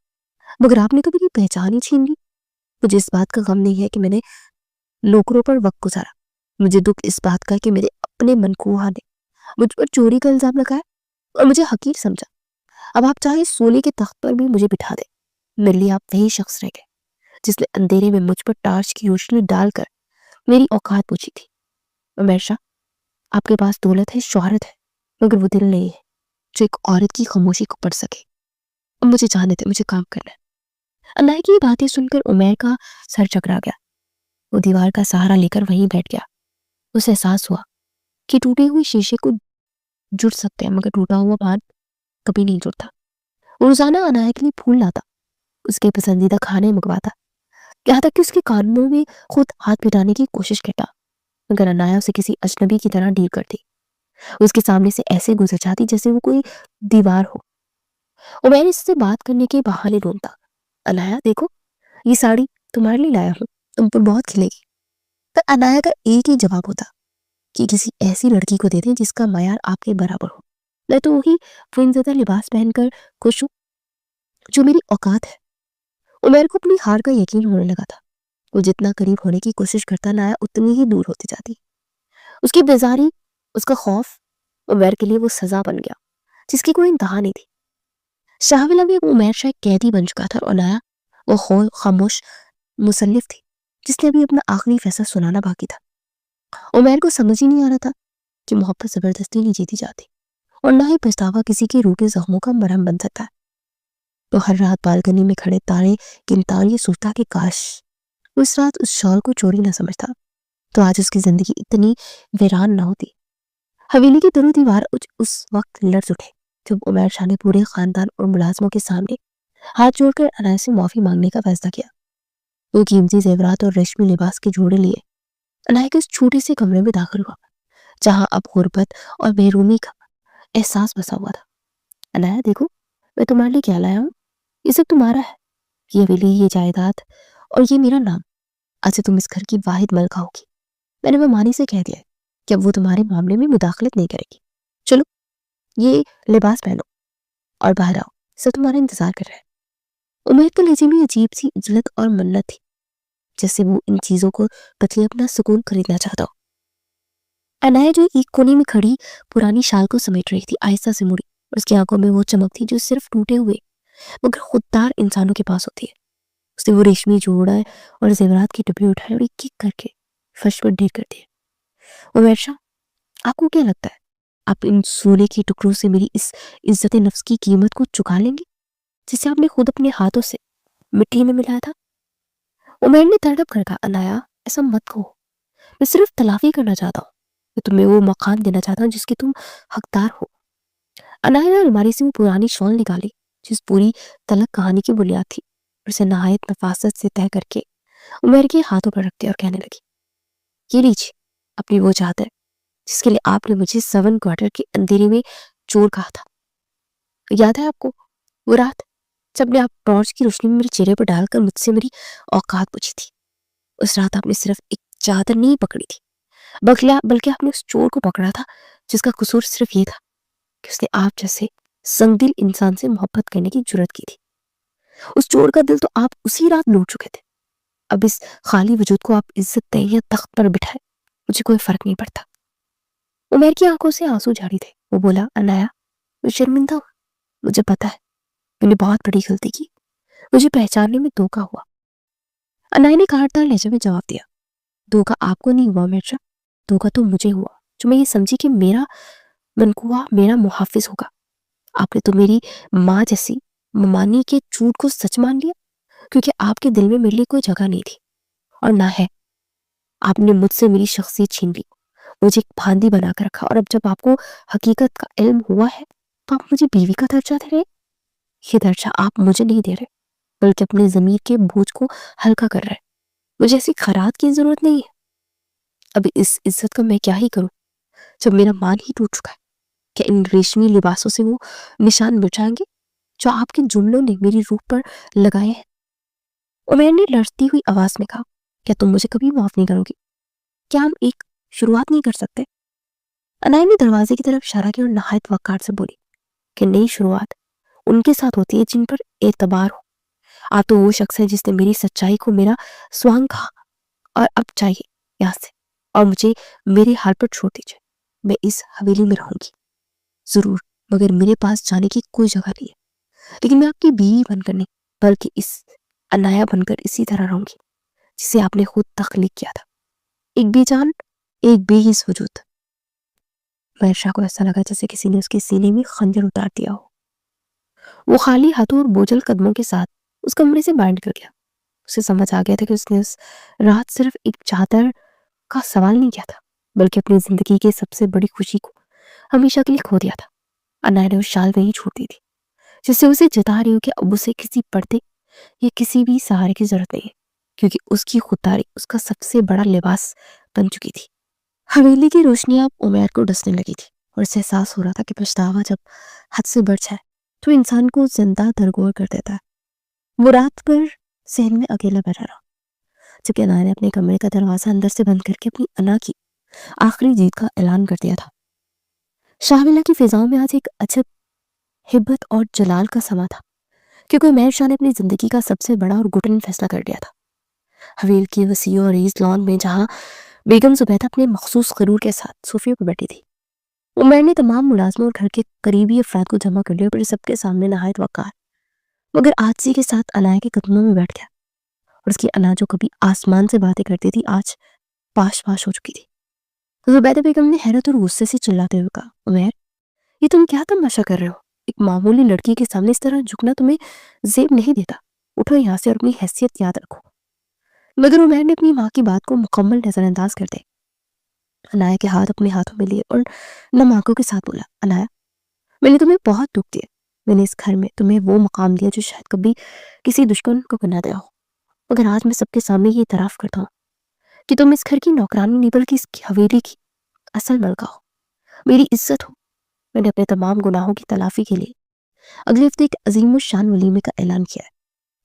Speaker 1: मगर आपने तो मेरी पहचान ही छीन ली। मुझे इस बात का गम नहीं है कि मैंने नौकरों पर वक्त गुजारा, मुझे दुख इस बात का कि मेरे अपने मनखुहा ने मुझ पर चोरी का इल्जाम लगाया और मुझे हकीर समझा। अब आप चाहे सोने के तख्त पर भी मुझे बिठा दे, मेरे लिए आप वही शख्स रह गए जिसने अंधेरे में मुझ पर टार्च की रोशनी डालकर मेरी औकात पूछी थी। उमर शाह, आपके पास दौलत है, शोहरत है, मगर वो दिल नहीं है जो एक औरत की खामोशी को पढ़ सके। अब मुझे जाने दे, मुझे काम करना है। अनाया की बातें सुनकर उमर का सर चकरा गया। वो दीवार का सहारा लेकर वहीं बैठ गया। उसे एहसास हुआ कि टूटे हुए शीशे को जुड़ सकते हैं, मगर टूटा हुआ बांध कभी नहीं जुड़ता। वो रोजाना अनाया के लिए फूल लाता, उसके पसंदीदा खाने मंगवाता, यहाँ तक कि उसके कानों में खुद हाथ पिटाने की कोशिश करता, मगर अनाया उसे किसी अजनबी की तरह डील करती। उसके सामने से ऐसे गुजर जाती जैसे वो कोई दीवार हो। और मैंने इससे बात करने के बहाने ढूंढता, अनाया देखो ये साड़ी तुम्हारे लिए लाया हूँ, तुम पर बहुत खिलेगी। पर अनाया का एक ही जवाब होता कि किसी ऐसी लड़की को दे दें जिसका मयार आपके बराबर हो। मैं तो वही फिल्मज़दा लिबास पहनकर खुश हूँ जो मेरी औकात है। उमर को अपनी हार का यकीन होने लगा था। वो जितना करीब होने की कोशिश करता, नाया उतनी ही दूर होती जाती। उसकी बेजारी, उसका खौफ उमर के लिए वो सजा बन गया जिसकी कोई इंतहा नहीं थी। शाहविला में उमर शाह एक कैदी बन चुका था और नाया वो खामोश मुसल्लिफ थी जिसने अभी अपना आखिरी फैसला सुनाना बाकी था। उमर को समझ ही नहीं आ रहा था कि मोहब्बत जबरदस्ती नहीं जीती जाती और ना ही पछतावा किसी के रूठे जख्मों का मरहम बन सकता है। तो हर रात बालकनी में खड़े तारे गिनता ये सोचता कि काश वो इस रात उस शॉल को चोरी न समझता, तो आज उसकी जिंदगी इतनी वीरान न होती। हवेली की दरो दीवार उस वक्त लर्ज उठे जब उमर शाह ने पूरे खानदान और मुलाजमों के सामने हाथ जोड़कर अनाया से माफी मांगने का फैसला किया। वो कीमती जेवरात और रेशमी लिबास के जोड़े लिए अनाया के उस छोटे से कमरे में दाखिल हुआ जहां अब गुर्बत और बेरूमी का एहसास बसा हुआ था। अनाया देखो, मैं तुम्हारे लिए क्या लाया हूँ, ये सब तुम्हारा है, ये हवेली, ये जायदाद और ये मेरा नाम। आज से तुम इस घर की वाहिद मलका होगी। मैंने मेहमानी से कह दिया है कि अब वो तुम्हारे मामले में मुदाखलत नहीं करेगी। चलो ये लिबास पहनो और बाहर आओ, सब तुम्हारा इंतजार कर रहे हैं। उमर के लहजे में अजीब सी इज्जत और मन्नत थी, जैसे वो इन चीजों को बदले अपना सुकून खरीदना चाहता हो। अनाया जो एक कोने में खड़ी पुरानी शाल को समेट रही थी, आहिस्ता से मुड़ी और उसकी आंखों में वो चमक थी जो सिर्फ टूटे हुए मगर खुददार इंसानों के पास होती है। उसने वो रेशमी जोड़ा और जेवरात की डब्बी उठाए और एक एक करके फर्श पर ढेर कर दिए। उमर शाह, आपको क्या लगता है आप इन सोने के टुकड़ों से मेरी इस इज्जत नफ्स की कीमत को चुका लेंगे जिसे आपने खुद अपने हाथों से मिट्टी में मिलाया था? उमर ने तड़प कर कहा, अनाया ऐसा मत कहो, मैं सिर्फ तलाफी करना चाहता हूँ, मैं तुम्हें वो मकान देना चाहता हूँ जिसके तुम हकदार हो। अनाया ने अलमारी से वो पुरानी शॉल निकाली जिस पूरी तलक कहानी की बुनियाद थी और उसे नहायत नफासत से तय करके उमर के हाथों पर रख दिया और कहने लगी, ये लीजिए अपनी वो चादर जिसके लिए आपने मुझे 7 क्वार्टर के अंधेरे में चोर कहा था। याद है आपको वो रात जब ने आप टॉर्च की रोशनी में मेरे चेहरे पर डालकर मुझसे मेरी औकात पूछी थी? उस रात आपने सिर्फ एक चादर नहीं पकड़ी थी, बल्कि आपने उस चोर को पकड़ा था जिसका कसूर सिर्फ ये था कि उसने आप जैसे संगदिल इंसान से मोहब्बत करने की जुर्रत की थी। उस चोर का दिल तो आप उसी रात लूट चुके थे। अब इस खाली वजूद को आप इज्जत दें या तख्त पर बिठाए, मुझे कोई फर्क नहीं पड़ता। उमर की आंखों से आंसू जारी थे। वो बोला, अनाया मैं शर्मिंदा हूँ, मुझे पता है मैंने बहुत बड़ी गलती की, मुझे पहचानने में धोखा हुआ। अनाया ने काटदार लहजे में जवाब दिया, धोखा आपको नहीं हुआ मिर्जा, धोखा तो मुझे हुआ जो मैं ये समझी कि मेरा मनकुआ मेरा मुहाफिज होगा। आपने तो मेरी माँ जैसी ममानी के झूठ को सच मान लिया, क्योंकि आपके दिल में मेरे लिए कोई जगह नहीं थी और ना है। आपने मुझसे मेरी शख्सियत छीन ली, मुझे एक फांदी बनाकर रखा, और अब जब आपको हकीकत का इल्म हुआ है तो आप मुझे बीवी का दर्जा दे रहे हैं। ये दर्जा आप मुझे नहीं दे रहे, बल्कि अपने जमीर के बोझ को हल्का कर रहे हैं। मुझे ऐसी खरात की जरूरत नहीं है। अब इस इज्जत का मैं क्या ही करूं जब मेरा मान ही टूट चुका है। क्या इन रेशमी लिबासों से वो निशान मिट जाएंगे जो आपके जुमलों ने मेरी रूह पर लगाए हैं? उमैर ने लड़ती हुई आवाज में कहा, क्या तुम मुझे कभी माफ नहीं करोगी? क्या हम एक शुरुआत नहीं कर सकते? अनाया ने दरवाजे की तरफ इशारा किया और नहायत वक़ार से बोली कि नई शुरुआत उनके साथ होती है जिन पर एतबार हो। आप तो वो शख्स है जिसने मेरी सच्चाई को मेरा स्वांग कहा, और अब चाहिए यहाँ से और मुझे मेरे हाल पर छोड़ दीजिए। मैं इस हवेली में रहूंगी जरूर, मगर मेरे पास जाने की कोई जगह नहीं है। लेकिन मैं आपकी बीवी बनकर नहीं, बल्कि इस अनाया बनकर इसी तरह रहूंगी जिसे आपने खुद तख्लीक किया था, एक बेजान, एक बेहिस वजूद। महर्षा को ऐसा लगा जैसे किसी ने उसके सीने में खंजर उतार दिया हो। वो खाली हाथों और बोझल कदमों के साथ उस कमरे से बाहर निकल गया। उसे समझ आ गया था कि उसने उस रात सिर्फ एक चादर का सवाल नहीं किया था, बल्कि अपनी जिंदगी की सबसे बड़ी खुशी को हमेशा के लिए खो दिया था। अनाया ने उस शाल में ही छोड़ दी थी, जिससे उसे जता रही हो कि अब उसे किसी पर्दे या किसी भी सहारे की जरूरत नहीं है, क्योंकि उसकी खुददारी उसका सबसे बड़ा लिबास बन चुकी थी। हवेली की रोशनी अब उमैर को डसने लगी थी और उसे एहसास हो रहा था कि पछतावा जब हद से बढ़ जाए तो इंसान को जिंदा दरगोर कर देता है। वो रात भर सहन में अकेला बैठा रहा, जबकि अनाया ने अपने कमरे का दरवाजा अंदर से बंद करके अपनी अना की आखिरी जीत का ऐलान कर दिया था। शाहविला की फिजाओं में आज एक अजब हिब्बत और जलाल का समा था, क्योंकि उमैर शाह ने अपनी जिंदगी का सबसे बड़ा और घुटन फैसला कर लिया था। हवेली की वसी और ईज लॉन में जहां बेगम जुबैदा अपने मखसूस गरूर के साथ सोफियों पर बैठी थी, उमैर ने तमाम मुलाजमों और घर के करीबी अफराद को जमा कर लिया और सबके सामने नहायत वक़ार मगर आजजी के साथ अनाया के कदमों में बैठ गया। और उसकी अना जो कभी आसमान से बातें करती थी आज पाश पाश हो चुकी थी। जुबैदा बेगम ने हैरत और गुस्से से चिल्लाते हुए कहा, उमैर, ये तुम क्या तमाशा कर रहे हो? एक मामूली लड़की के सामने इस तरह झुकना तुम्हें जेब नहीं देता। उठो यहाँ से और अपनी हैसियत याद रखो। मगर उमैर ने अपनी माँ की बात को मुकम्मल नजरअंदाज कर दे अनाया के हाथ अपने हाथों में लिए और नम आंखों के साथ बोला, अनाया, मैंने तुम्हें बहुत दुख दिया। मैंने इस घर में तुम्हें वो मकाम दिया जो शायद कभी किसी दुश्मन को बना दिया हो, मगर आज मैं सबके सामने ये इतराफ करता हूँ कि तुम इस घर की नौकरानी नहीं बल्कि इसकी हवेली की असल मलका हो, मेरी इज्जत हो। मैंने अपने तमाम गुनाहों की तलाफी के लिए अगले हफ्ते एक अजीम शान वलीमे का ऐलान किया है,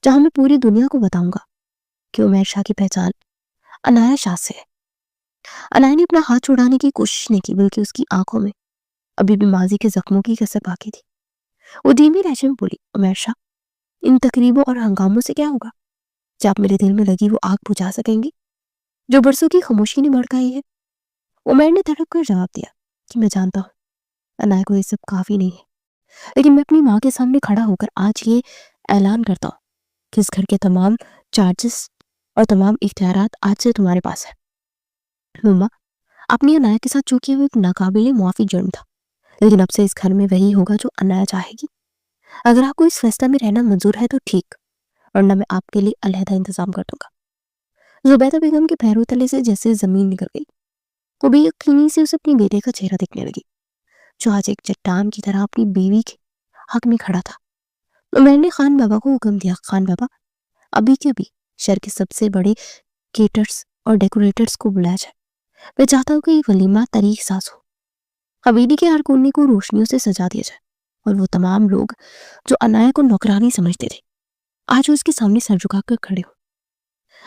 Speaker 1: जहां मैं पूरी दुनिया को बताऊंगा कि उमैर शाह की पहचान अनाया शाह से है। अनाया ने अपना हाथ छुड़ाने की कोशिश नहीं की, बल्कि उसकी आंखों में अभी भी माजी के जख्मों की कसर बाकी थी। वो धीमी लहजे में बोली, उमैर शाह, इन तकरीबों और हंगामों से क्या होगा? क्या आप मेरे दिल में लगी वो आग बुझा सकेंगी जो बरसों की खामोशी ने भड़काई है? उमैर ने धड़क कर जवाब दिया कि मैं जानता हूँ अनाया को ये सब काफी नहीं है, लेकिन मैं अपनी माँ के सामने खड़ा होकर आज ये ऐलान करता हूँ कि इस घर के तमाम चार्जेस और तमाम इख्तियारात आज से तुम्हारे पास है। मम्मा, आपने अनाया के साथ जो किया वो एक नाकाबिले मुआफी जुर्म था, लेकिन अब से इस घर में वही होगा जो अनाया चाहेगी। अगर आपको इस फैसला में रहना मंजूर है तो ठीक, वरना मैं आपके लिए अलहदा इंतजाम कर दूंगा। जुबैदा बेगम के पैरों तले से जैसे जमीन निकल गई। वो बेयकीनी से उसे अपने बेटे का चेहरा देखने लगी, जो आज एक चट्टान की तरह अपनी बीवी के हक में खड़ा था। तो मैंने खान बाबा को हुक्म दिया, खान बाबा, अभी के अभी शहर के सबसे बड़े केटर्स और डेकोरेटर्स को बुलाया जाए। मैं चाहता हूँ कि ये वलीमा तरीक साज हो, हवेली के हर कोने को रोशनियों से सजा दिया जाए, और वो तमाम लोग जो अनाया को नौकरानी समझते थे आज उसके सामने सर झुकाकर खड़े हो।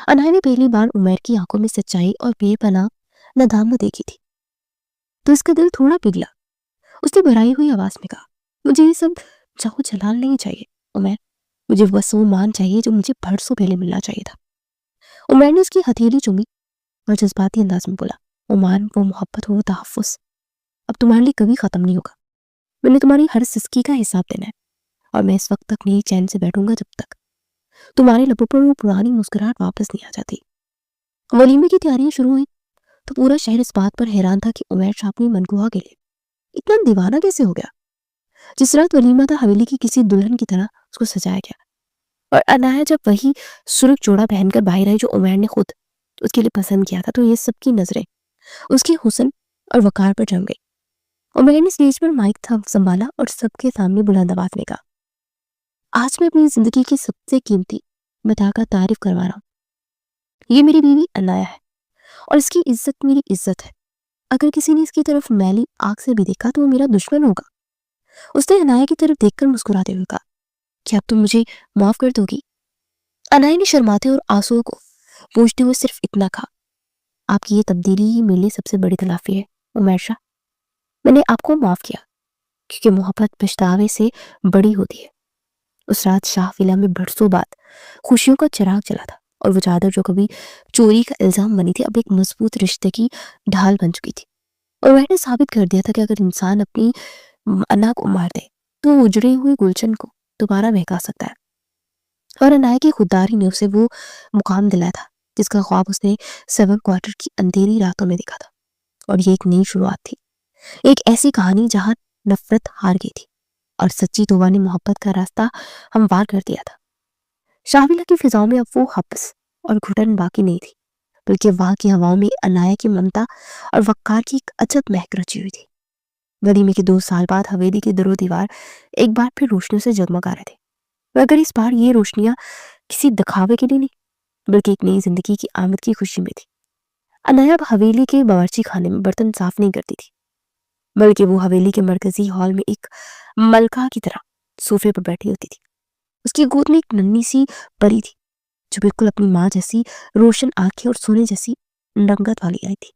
Speaker 1: अनाया ने पहली बार उमैर की आंखों में सच्चाई और बेपनाह नदामत देखी थी, तो इसका दिल थोड़ा पिघला। उसने भराई हुई आवाज में कहा, मुझे ये सब जाओ जलाल नहीं चाहिए उमैर, मुझे बस वो मान चाहिए जो मुझे बरसों पहले मिलना चाहिए था। उमैर ने उसकी हथेली चूमी और जज्बाती अंदाज में बोला, वो मान, वो मोहब्बत, वो तहफ़्फ़ुज़ अब तुम्हारे लिए कभी खत्म नहीं होगा। मैंने तुम्हारी हर सिसकी का हिसाब देना है, और मैं इस वक्त तक नहीं चैन से बैठूंगा जब तक तुम्हारे लबों पर वो पुरानी मुस्कुराहट वापस नहीं आ जाती। वलीमे की तैयारियां शुरू हुई तो पूरा शहर इस बात पर हैरान था कि उमैर शाह अपनी मनगुआ के लिए इतना दीवाना कैसे हो गया। जिस रात वलीमा था, हवेली की किसी दुल्हन की तरह उसको सजाया गया, और अनाया जब वही सुर्ख जोड़ा पहनकर बाहर आई जो उमैर ने खुद उसके लिए पसंद किया था, तो ये सबकी नजरें उसके हुस्न और वकार पर जम गई। उमैर ने स्टेज पर माइक था संभाला और सबके सामने बुलंद आवाज में कहा, आज मैं अपनी जिंदगी की सबसे कीमती मता का तारीफ करवा रहा हूँ। ये मेरी बीवी अनाया है और इसकी इज्जत मेरी इज्जत है। अगर किसी ने इसकी तरफ मैली आंख से भी देखा तो वो मेरा दुश्मन होगा। उसने अनाया की तरफ देखकर मुस्कुराते हुए कहा, क्या अब तुम मुझे माफ कर दोगी? अनाया ने शर्माते और आंसुओं को पूछते हुए सिर्फ इतना कहा, आपकी ये तब्दीली ही मेरे लिए सबसे बड़ी तलाफी है उमैर शाह। मैंने आपको माफ किया क्योंकि मोहब्बत पछतावे से बड़ी होती है। उस रात शाह विला में बरसों बाद खुशियों का चिराग जला था, और वो चादर जो कभी चोरी का इल्जाम बनी थी अब एक मजबूत रिश्ते की ढाल बन चुकी थी। और वह ने साबित कर दिया था कि अगर इंसान अपनी अना को मार दे तो उजड़े हुए गुलशन को दोबारा महका सकता है। और अनाया की खुददारी ने उसे वो मुकाम दिलाया था जिसका ख्वाब उसने 7 क्वार्टर की अंधेरी रातों में देखा था। और ये एक नई शुरुआत थी, एक ऐसी कहानी जहां नफरत हार गई थी और सच्ची तौबा ने मोहब्बत का रास्ता हमवार कर दिया था। शाहविला की फिजाओं में अब वो हब्स और घुटन बाकी नहीं थी, बल्कि वहां की हवाओं में अनाया की ममता और वक्कार की एक अजब महक रची हुई थी। वलीमे के 2 साल बाद हवेली के दरो दीवार एक बार फिर रोशनियों से जगमगा रहे थे, मगर इस बार ये रोशनियां किसी दिखावे के लिए नहीं, बल्कि एक नई जिंदगी की आमद की खुशी में थी। अनाया अब हवेली के बावर्ची खाने में बर्तन साफ नहीं करती थी, बल्कि वो हवेली के मरकजी हॉल में एक मलका की तरह सोफे पर बैठी होती थी। उसकी गोद में एक नन्ही सी परी थी जो बिल्कुल अपनी माँ जैसी रोशन आंखें और सोने जैसी रंगत वाली आई थी।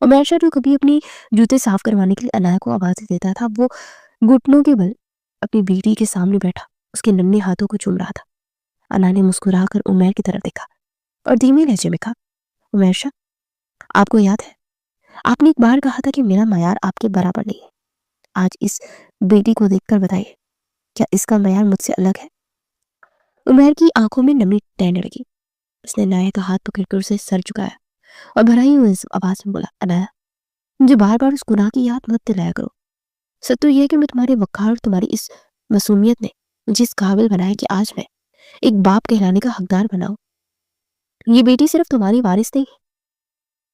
Speaker 1: उमैर शाह जो कभी अपनी जूते साफ करवाने के लिए अनाया को आवाज़ें देता था, वो घुटनों के बल अपनी बेटी के सामने बैठा उसके नन्हे हाथों को चूम रहा था। अनाया ने मुस्कुराकर उमैर की तरफ देखा और धीमे लहजे में कहा, उमैर शाह, आपको याद है आपने एक बार कहा था कि मेरा मयार आपके बराबर नहीं है। आज इस बेटी को देखकर बताइए, क्या इसका मयार मुझसे अलग है? उमैर की आंखों में नमी तैरने लगी। उसने अनाया का हाथ पकड़कर उसे सर झुकाया और भराई हुई आवाज में बोला, अनाया, मुझे बार बार उस गुनाह की याद मत दिलाया करो। सच तो यह है कि मैं तुम्हारे वक़ार और तुम्हारी इस मासूमियत ने मुझे इस काबिल बनाया कि आज मैं एक बाप कहलाने का हकदार बनाऊं। ये बेटी सिर्फ तुम्हारी वारिस नहीं है,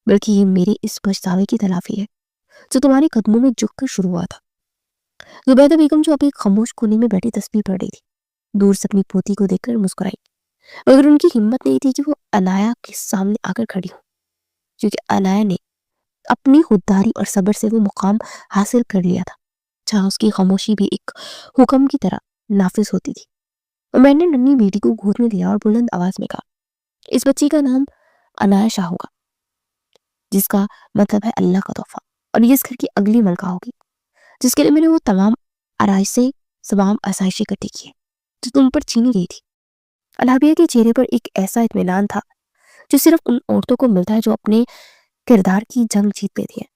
Speaker 1: बल्कि ये मेरे इस पछतावे की तलाफी है जो तुम्हारे कदमों में झुककर शुरू हुआ था। जुबैदा बेगम जो अभी खामोश कोने में बैठी तस्बीह पढ़ रही थी, दूर से अपनी पोती को देखकर मुस्कुराई, मगर उनकी हिम्मत नहीं थी कि वो अनाया के सामने आकर खड़ी हो, क्योंकि अनाया ने अपनी खुददारी और सब्र से वो मुकाम हासिल कर लिया था जहाँ उसकी खामोशी भी एक हुक्म की तरह नाफिज होती थी। और मैंने नन्ही बेटी को गोद में लिया और बुलंद आवाज में कहा, इस बच्ची का नाम अनाया शाह होगा, जिसका मतलब है अल्लाह का तोहफा, और ये इस घर की अगली मलका होगी जिसके लिए मैंने वो तमाम आराइशें तमाम आसाइशें इकट्ठी की है जो तुम पर छीनी गई थी। अलाबिया के चेहरे पर एक ऐसा इत्मीनान था जो सिर्फ उन औरतों को मिलता है जो अपने किरदार की जंग जीत लेती है।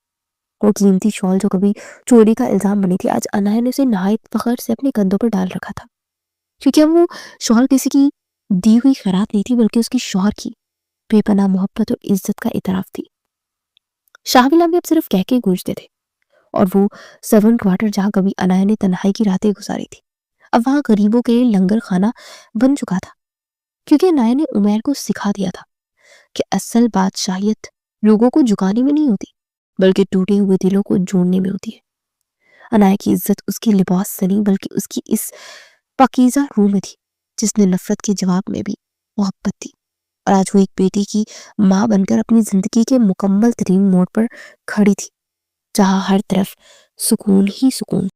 Speaker 1: वो कीमती शॉल जो कभी चोरी का इल्जाम बनी थी, आज अनाया ने उसे नहायत फख्र से अपने कंधों पर डाल रखा था, क्योंकि अब वो शॉल किसी की दी हुई खैरात नहीं थी, बल्कि उसकी शौहर की बेपनाह मोहब्बत और इज्जत का इतराफ थी। शाहविला में अब सिर्फ कह के गूंजते थे, और वो 7 क्वार्टर जहाँ कभी अनाया ने तन्हाई की रातें गुजारी थी, अब वहां गरीबों के लिए लंगर खाना बन चुका था, क्योंकि अनाया ने उमैर को सिखा दिया था कि असल बादशाहियत लोगों को झुकाने में नहीं होती, बल्कि टूटे हुए दिलों को जोड़ने में होती है। अनाया की इज्जत उसके लिबास से नहीं, बल्कि उसकी इस पाकीज़ा रूह में थी जिसने नफरत के जवाब में भी मोहब्बत दी। और आज वो एक बेटी की माँ बनकर अपनी जिंदगी के मुकम्मल तरीन मोड़ पर खड़ी थी, जहाँ हर तरफ सुकून ही सुकून।